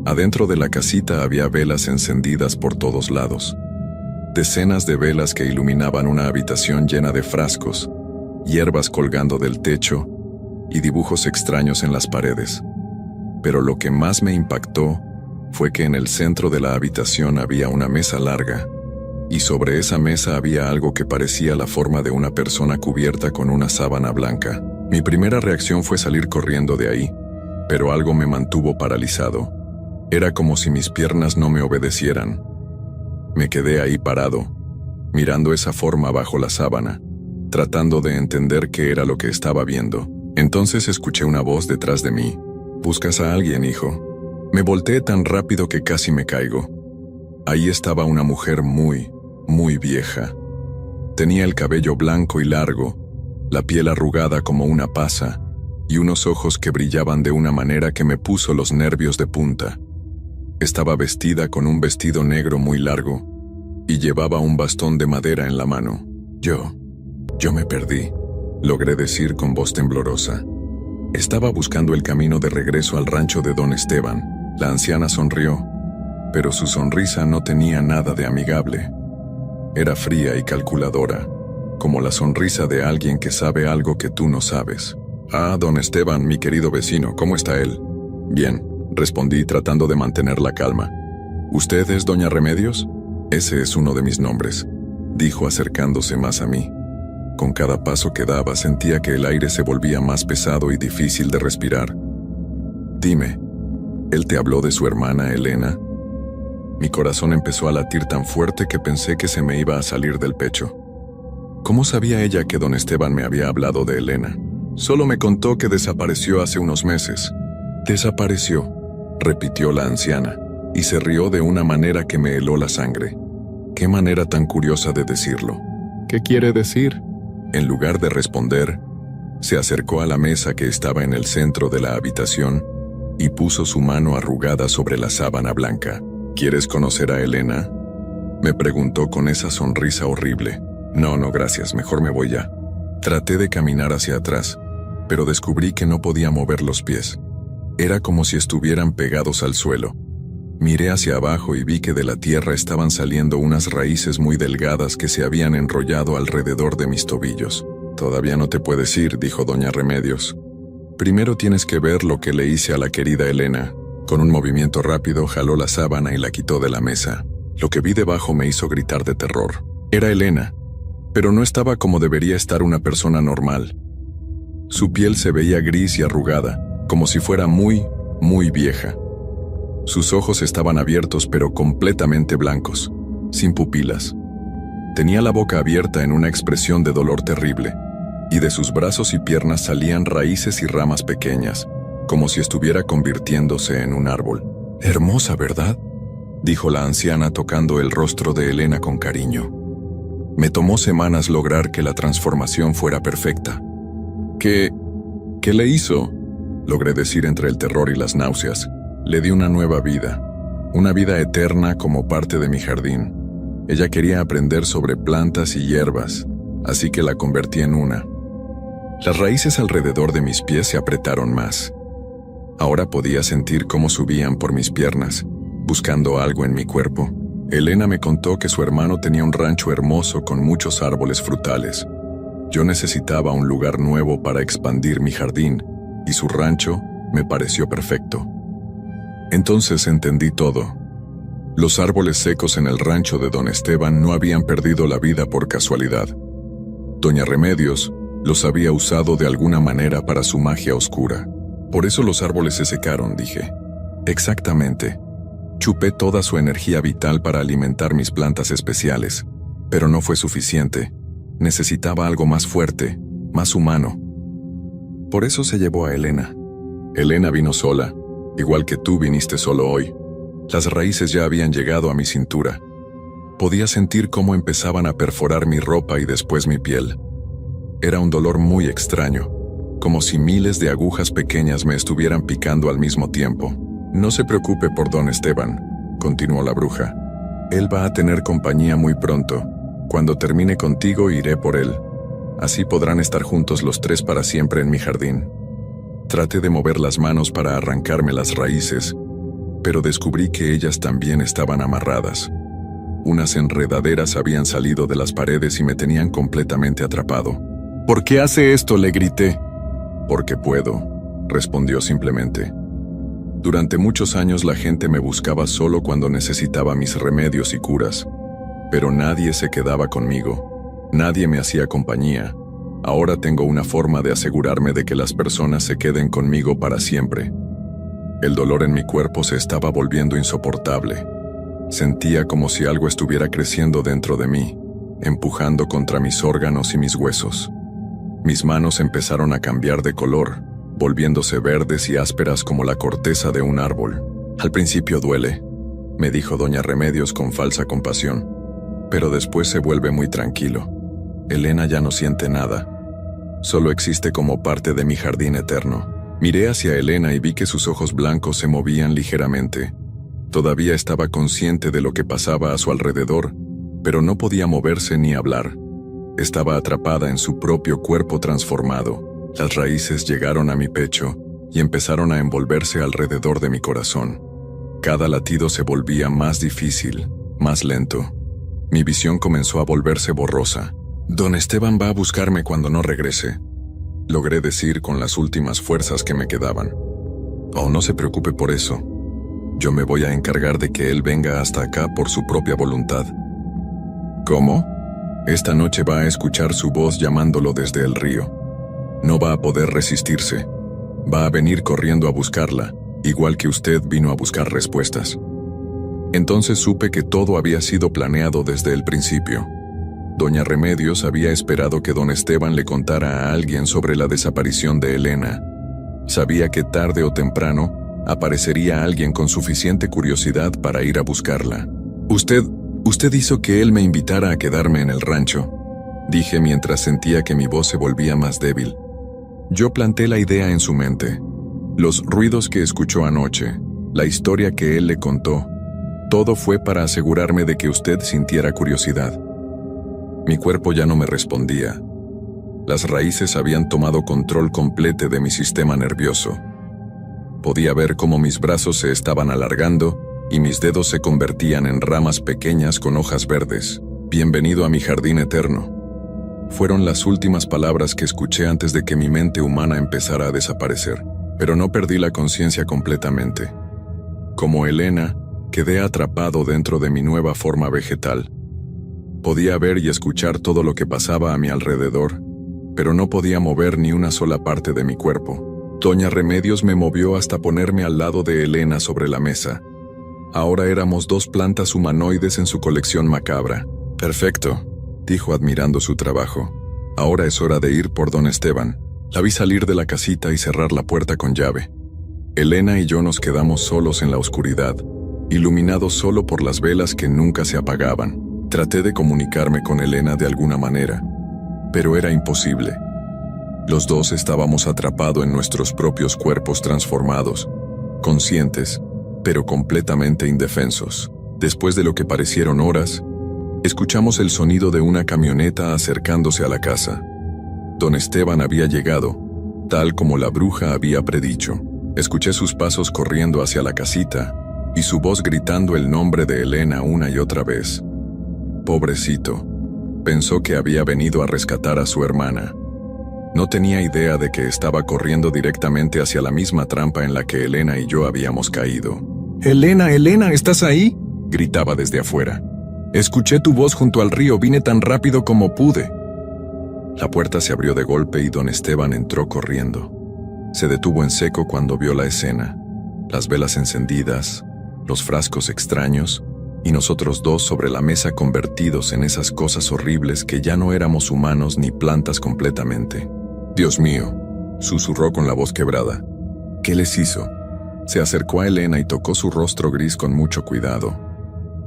Adentro de la casita había velas encendidas por todos lados. Decenas de velas que iluminaban una habitación llena de frascos, hierbas colgando del techo y dibujos extraños en las paredes. Pero lo que más me impactó fue que en el centro de la habitación había una mesa larga, y sobre esa mesa había algo que parecía la forma de una persona cubierta con una sábana blanca. Mi primera reacción fue salir corriendo de ahí, pero algo me mantuvo paralizado. Era como si mis piernas no me obedecieran. Me quedé ahí parado, mirando esa forma bajo la sábana, tratando de entender qué era lo que estaba viendo. Entonces escuché una voz detrás de mí. «¿Buscas a alguien, hijo?» Me volteé tan rápido que casi me caigo. Ahí estaba una mujer muy vieja. Tenía el cabello blanco y largo, la piel arrugada como una pasa, y unos ojos que brillaban de una manera que me puso los nervios de punta. Estaba vestida con un vestido negro muy largo, y llevaba un bastón de madera en la mano. Yo me perdí, logré decir con voz temblorosa. Estaba buscando el camino de regreso al rancho de don Esteban. La anciana sonrió, pero su sonrisa no tenía nada de amigable. Era fría y calculadora, como la sonrisa de alguien que sabe algo que tú no sabes. «Ah, don Esteban, mi querido vecino, ¿cómo está él?» «Bien», respondí tratando de mantener la calma. «¿Usted es doña Remedios?» «Ese es uno de mis nombres», dijo acercándose más a mí. Con cada paso que daba sentía que el aire se volvía más pesado y difícil de respirar. «Dime, ¿él te habló de su hermana Elena?» Mi corazón empezó a latir tan fuerte que pensé que se me iba a salir del pecho. ¿Cómo sabía ella que don Esteban me había hablado de Elena? Solo me contó que desapareció hace unos meses. «Desapareció», repitió la anciana, y se rió de una manera que me heló la sangre. Qué manera tan curiosa de decirlo. «¿Qué quiere decir?» En lugar de responder, se acercó a la mesa que estaba en el centro de la habitación y puso su mano arrugada sobre la sábana blanca. «¿Quieres conocer a Elena?», me preguntó con esa sonrisa horrible. «No, gracias, mejor me voy ya». Traté de caminar hacia atrás, pero descubrí que no podía mover los pies. Era como si estuvieran pegados al suelo. Miré hacia abajo y vi que de la tierra estaban saliendo unas raíces muy delgadas que se habían enrollado alrededor de mis tobillos. «Todavía no te puedes ir», dijo doña Remedios. «Primero tienes que ver lo que le hice a la querida Elena». Con un movimiento rápido jaló la sábana y la quitó de la mesa. Lo que vi debajo me hizo gritar de terror. Era Elena, pero no estaba como debería estar una persona normal. Su piel se veía gris y arrugada, como si fuera muy vieja. Sus ojos estaban abiertos pero completamente blancos, sin pupilas. Tenía la boca abierta en una expresión de dolor terrible, y de sus brazos y piernas salían raíces y ramas pequeñas, como si estuviera convirtiéndose en un árbol. «Hermosa, ¿verdad?», dijo la anciana tocando el rostro de Elena con cariño. Me tomó semanas lograr que la transformación fuera perfecta. ¿Qué le hizo?», logré decir entre el terror y las náuseas. «Le di una nueva vida, una vida eterna como parte de mi jardín. Ella quería aprender sobre plantas y hierbas, así que la convertí en una». Las raíces alrededor de mis pies se apretaron más. Ahora podía sentir cómo subían por mis piernas, buscando algo en mi cuerpo. Elena me contó que su hermano tenía un rancho hermoso con muchos árboles frutales. Yo necesitaba un lugar nuevo para expandir mi jardín, y su rancho me pareció perfecto. Entonces entendí todo. Los árboles secos en el rancho de don Esteban no habían perdido la vida por casualidad. Doña Remedios los había usado de alguna manera para su magia oscura. «Por eso los árboles se secaron», dije. «Exactamente. Chupé toda su energía vital para alimentar mis plantas especiales, pero no fue suficiente. Necesitaba algo más fuerte, más humano. Por eso se llevó a Elena. Elena vino sola, igual que tú viniste solo hoy. Las raíces ya habían llegado a mi cintura. Podía sentir cómo empezaban a perforar mi ropa y después mi piel. Era un dolor muy extraño, como si miles de agujas pequeñas me estuvieran picando al mismo tiempo. «No se preocupe por don Esteban», continuó la bruja. «Él va a tener compañía muy pronto. Cuando termine contigo iré por él. Así podrán estar juntos los tres para siempre en mi jardín». Traté de mover las manos para arrancarme las raíces, pero descubrí que ellas también estaban amarradas. Unas enredaderas habían salido de las paredes y me tenían completamente atrapado. ¿Por qué hace esto?, le grité. Porque puedo, respondió simplemente. Durante muchos años la gente me buscaba solo cuando necesitaba mis remedios y curas. Pero nadie se quedaba conmigo. Nadie me hacía compañía. Ahora tengo una forma de asegurarme de que las personas se queden conmigo para siempre. El dolor en mi cuerpo se estaba volviendo insoportable. Sentía como si algo estuviera creciendo dentro de mí, empujando contra mis órganos y mis huesos. Mis manos empezaron a cambiar de color, volviéndose verdes y ásperas como la corteza de un árbol. Al principio duele, me dijo doña Remedios con falsa compasión, pero después se vuelve muy tranquilo. Elena ya no siente nada. Solo existe como parte de mi jardín eterno. Miré hacia Elena y vi que sus ojos blancos se movían ligeramente. Todavía estaba consciente de lo que pasaba a su alrededor, pero no podía moverse ni hablar. Estaba atrapada en su propio cuerpo transformado. Las raíces llegaron a mi pecho y empezaron a envolverse alrededor de mi corazón. Cada latido se volvía más difícil, más lento. Mi visión comenzó a volverse borrosa. «Don Esteban va a buscarme cuando no regrese», logré decir con las últimas fuerzas que me quedaban. «Oh, no se preocupe por eso. Yo me voy a encargar de que él venga hasta acá por su propia voluntad». «¿Cómo?» «Esta noche va a escuchar su voz llamándolo desde el río. No va a poder resistirse. Va a venir corriendo a buscarla, igual que usted vino a buscar respuestas». Entonces supe que todo había sido planeado desde el principio. Doña Remedios había esperado que don Esteban le contara a alguien sobre la desaparición de Elena. Sabía que tarde o temprano aparecería alguien con suficiente curiosidad para ir a buscarla. Usted hizo que él me invitara a quedarme en el rancho», dije mientras sentía que mi voz se volvía más débil. Yo planté la idea en su mente. Los ruidos que escuchó anoche, la historia que él le contó, todo fue para asegurarme de que usted sintiera curiosidad. Mi cuerpo ya no me respondía. Las raíces habían tomado control completo de mi sistema nervioso. Podía ver cómo mis brazos se estaban alargando y mis dedos se convertían en ramas pequeñas con hojas verdes. «Bienvenido a mi jardín eterno». Fueron las últimas palabras que escuché antes de que mi mente humana empezara a desaparecer, pero no perdí la conciencia completamente. Como Elena, quedé atrapado dentro de mi nueva forma vegetal. Podía ver y escuchar todo lo que pasaba a mi alrededor, pero no podía mover ni una sola parte de mi cuerpo. Doña Remedios me movió hasta ponerme al lado de Elena sobre la mesa. Ahora éramos dos plantas humanoides en su colección macabra. «Perfecto», dijo admirando su trabajo. «Ahora es hora de ir por don Esteban». La vi salir de la casita y cerrar la puerta con llave. Elena y yo nos quedamos solos en la oscuridad, iluminados solo por las velas que nunca se apagaban. Traté de comunicarme con Elena de alguna manera, pero era imposible. Los dos estábamos atrapados en nuestros propios cuerpos transformados, conscientes, pero completamente indefensos. Después de lo que parecieron horas, escuchamos el sonido de una camioneta acercándose a la casa. Don Esteban había llegado, tal como la bruja había predicho. Escuché sus pasos corriendo hacia la casita y su voz gritando el nombre de Elena una y otra vez. Pobrecito, pensó que había venido a rescatar a su hermana. No tenía idea de que estaba corriendo directamente hacia la misma trampa en la que Elena y yo habíamos caído. «Elena, Elena, ¿estás ahí?», gritaba desde afuera. «Escuché tu voz junto al río, vine tan rápido como pude». La puerta se abrió de golpe y don Esteban entró corriendo. Se detuvo en seco cuando vio la escena. Las velas encendidas, los frascos extraños, y nosotros dos sobre la mesa convertidos en esas cosas horribles que ya no éramos humanos ni plantas completamente. «Dios mío», susurró con la voz quebrada. «¿Qué les hizo?». Se acercó a Elena y tocó su rostro gris con mucho cuidado.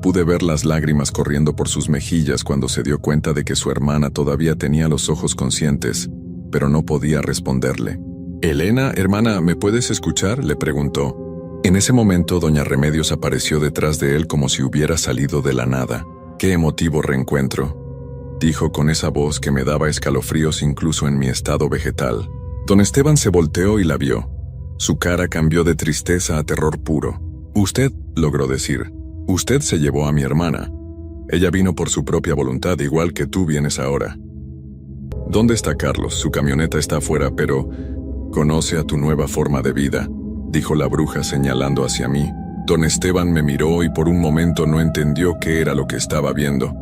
Pude ver las lágrimas corriendo por sus mejillas cuando se dio cuenta de que su hermana todavía tenía los ojos conscientes, pero no podía responderle. «Elena, hermana, ¿me puedes escuchar?», le preguntó. En ese momento, doña Remedios apareció detrás de él como si hubiera salido de la nada. «Qué emotivo reencuentro», dijo con esa voz que me daba escalofríos incluso en mi estado vegetal. Don Esteban se volteó y la vio. Su cara cambió de tristeza a terror puro. Usted, logró decir, usted se llevó a mi hermana. Ella vino por su propia voluntad, igual que tú vienes ahora. ¿Dónde está Carlos? Su camioneta está afuera, pero conoce a tu nueva forma de vida, dijo la bruja señalando hacia mí. Don Esteban me miró y por un momento no entendió qué era lo que estaba viendo.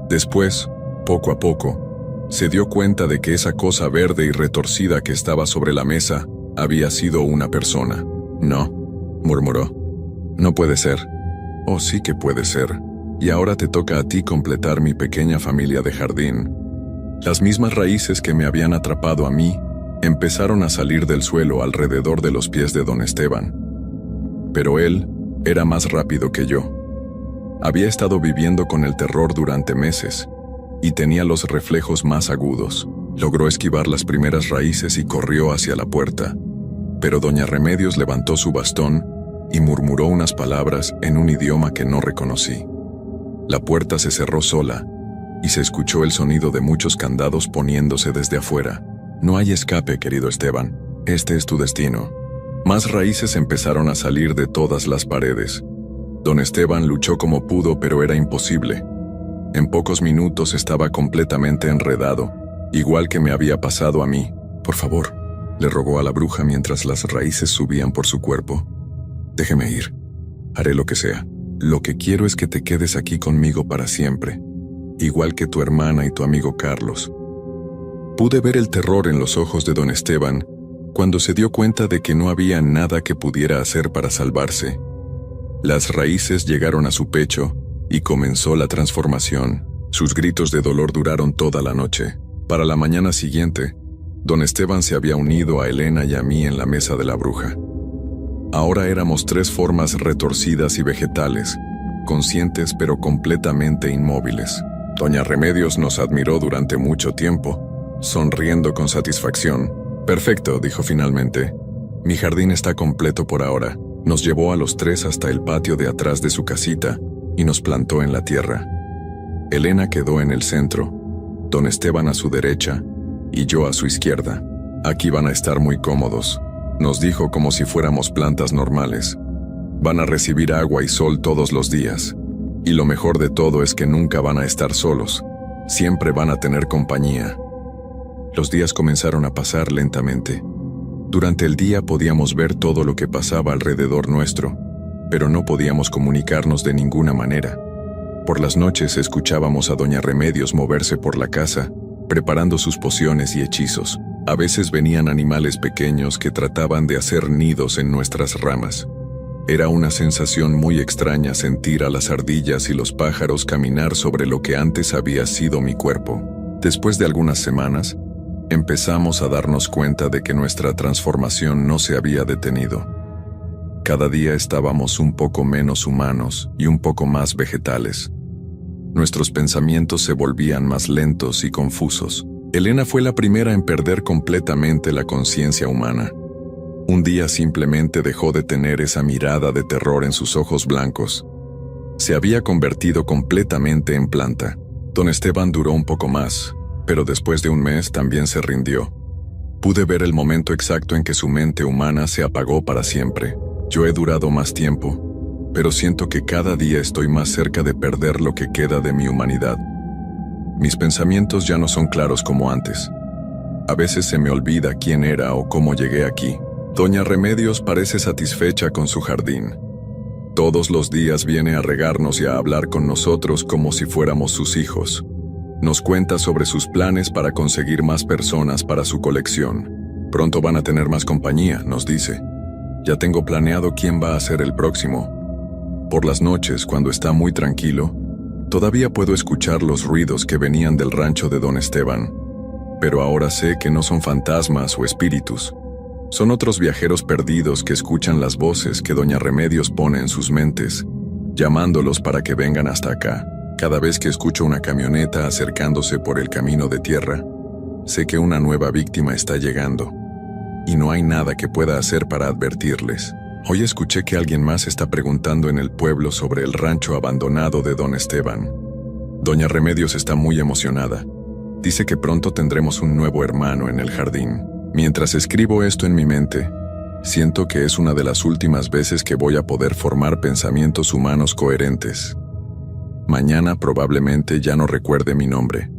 Después, poco a poco, se dio cuenta de que esa cosa verde y retorcida que estaba sobre la mesa había sido una persona. No, murmuró. No puede ser. Oh, sí que puede ser. Y ahora te toca a ti completar mi pequeña familia de jardín. Las mismas raíces que me habían atrapado a mí empezaron a salir del suelo alrededor de los pies de don Esteban. Pero él era más rápido que yo. Había estado viviendo con el terror durante meses y tenía los reflejos más agudos. Logró esquivar las primeras raíces y corrió hacia la puerta. Pero doña Remedios levantó su bastón y murmuró unas palabras en un idioma que no reconocí. La puerta se cerró sola y se escuchó el sonido de muchos candados poniéndose desde afuera. No hay escape, querido Esteban. Este es tu destino. Más raíces empezaron a salir de todas las paredes. Don Esteban luchó como pudo, pero era imposible. En pocos minutos estaba completamente enredado, igual que me había pasado a mí. Por favor, le rogó a la bruja mientras las raíces subían por su cuerpo. Déjeme ir. Haré lo que sea. Lo que quiero es que te quedes aquí conmigo para siempre, igual que tu hermana y tu amigo Carlos. Pude ver el terror en los ojos de don Esteban cuando se dio cuenta de que no había nada que pudiera hacer para salvarse. Las raíces llegaron a su pecho y comenzó la transformación. Sus gritos de dolor duraron toda la noche. Para la mañana siguiente, don Esteban se había unido a Elena y a mí en la mesa de la bruja. Ahora éramos 3 formas retorcidas y vegetales, conscientes pero completamente inmóviles. Doña Remedios nos admiró durante mucho tiempo, sonriendo con satisfacción. Perfecto, dijo finalmente. Mi jardín está completo por ahora. Nos llevó a los 3 hasta el patio de atrás de su casita y nos plantó en la tierra. Elena quedó en el centro, don Esteban a su derecha y yo a su izquierda. Aquí van a estar muy cómodos, nos dijo como si fuéramos plantas normales. Van a recibir agua y sol todos los días. Y lo mejor de todo es que nunca van a estar solos. Siempre van a tener compañía. Los días comenzaron a pasar lentamente. Durante el día podíamos ver todo lo que pasaba alrededor nuestro, pero no podíamos comunicarnos de ninguna manera. Por las noches escuchábamos a doña Remedios moverse por la casa, preparando sus pociones y hechizos. A veces venían animales pequeños que trataban de hacer nidos en nuestras ramas. Era una sensación muy extraña sentir a las ardillas y los pájaros caminar sobre lo que antes había sido mi cuerpo. Después de algunas semanas, empezamos a darnos cuenta de que nuestra transformación no se había detenido. Cada día estábamos un poco menos humanos y un poco más vegetales. Nuestros pensamientos se volvían más lentos y confusos. Elena fue la primera en perder completamente la conciencia humana. Un día simplemente dejó de tener esa mirada de terror en sus ojos blancos. Se había convertido completamente en planta. Don Esteban duró un poco más, pero después de un mes también se rindió. Pude ver el momento exacto en que su mente humana se apagó para siempre. Yo he durado más tiempo, pero siento que cada día estoy más cerca de perder lo que queda de mi humanidad. Mis pensamientos ya no son claros como antes. A veces se me olvida quién era o cómo llegué aquí. Doña Remedios parece satisfecha con su jardín. Todos los días viene a regarnos y a hablar con nosotros como si fuéramos sus hijos. Nos cuenta sobre sus planes para conseguir más personas para su colección. Pronto van a tener más compañía, nos dice. Ya tengo planeado quién va a ser el próximo. Por las noches, cuando está muy tranquilo, todavía puedo escuchar los ruidos que venían del rancho de don Esteban. Pero ahora sé que no son fantasmas o espíritus. Son otros viajeros perdidos que escuchan las voces que doña Remedios pone en sus mentes, llamándolos para que vengan hasta acá. Cada vez que escucho una camioneta acercándose por el camino de tierra, sé que una nueva víctima está llegando, y no hay nada que pueda hacer para advertirles. Hoy escuché que alguien más está preguntando en el pueblo sobre el rancho abandonado de don Esteban. Doña Remedios está muy emocionada. Dice que pronto tendremos un nuevo hermano en el jardín. Mientras escribo esto en mi mente, Siento que es una de las últimas veces que voy a poder formar pensamientos humanos coherentes. Mañana probablemente ya no recuerde mi nombre,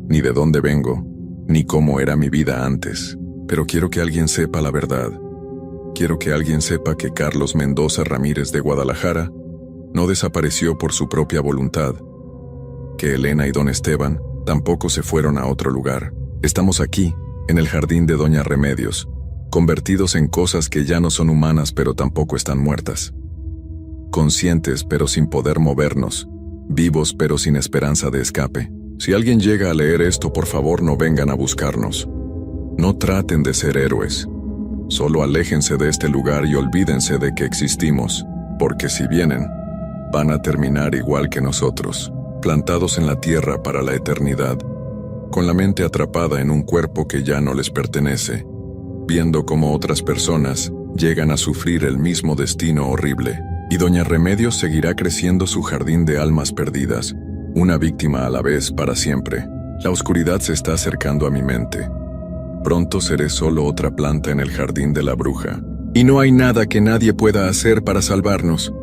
ni de dónde vengo, ni cómo era mi vida antes. Pero quiero que alguien sepa la verdad. Quiero que alguien sepa que Carlos Mendoza Ramírez de Guadalajara no desapareció por su propia voluntad, que Elena y don Esteban tampoco se fueron a otro lugar. Estamos aquí, en el jardín de Doña Remedios, convertidos en cosas que ya no son humanas pero tampoco están muertas. Conscientes pero sin poder movernos, vivos pero sin esperanza de escape. Si alguien llega a leer esto, por favor no vengan a buscarnos. No traten de ser héroes. Solo aléjense de este lugar y olvídense de que existimos, porque si vienen, van a terminar igual que nosotros, plantados en la tierra para la eternidad, con la mente atrapada en un cuerpo que ya no les pertenece, viendo cómo otras personas llegan a sufrir el mismo destino horrible. Y Doña Remedios seguirá creciendo su jardín de almas perdidas, una víctima a la vez para siempre. La oscuridad se está acercando a mi mente. Pronto seré solo otra planta en el jardín de la bruja. Y no hay nada que nadie pueda hacer para salvarnos.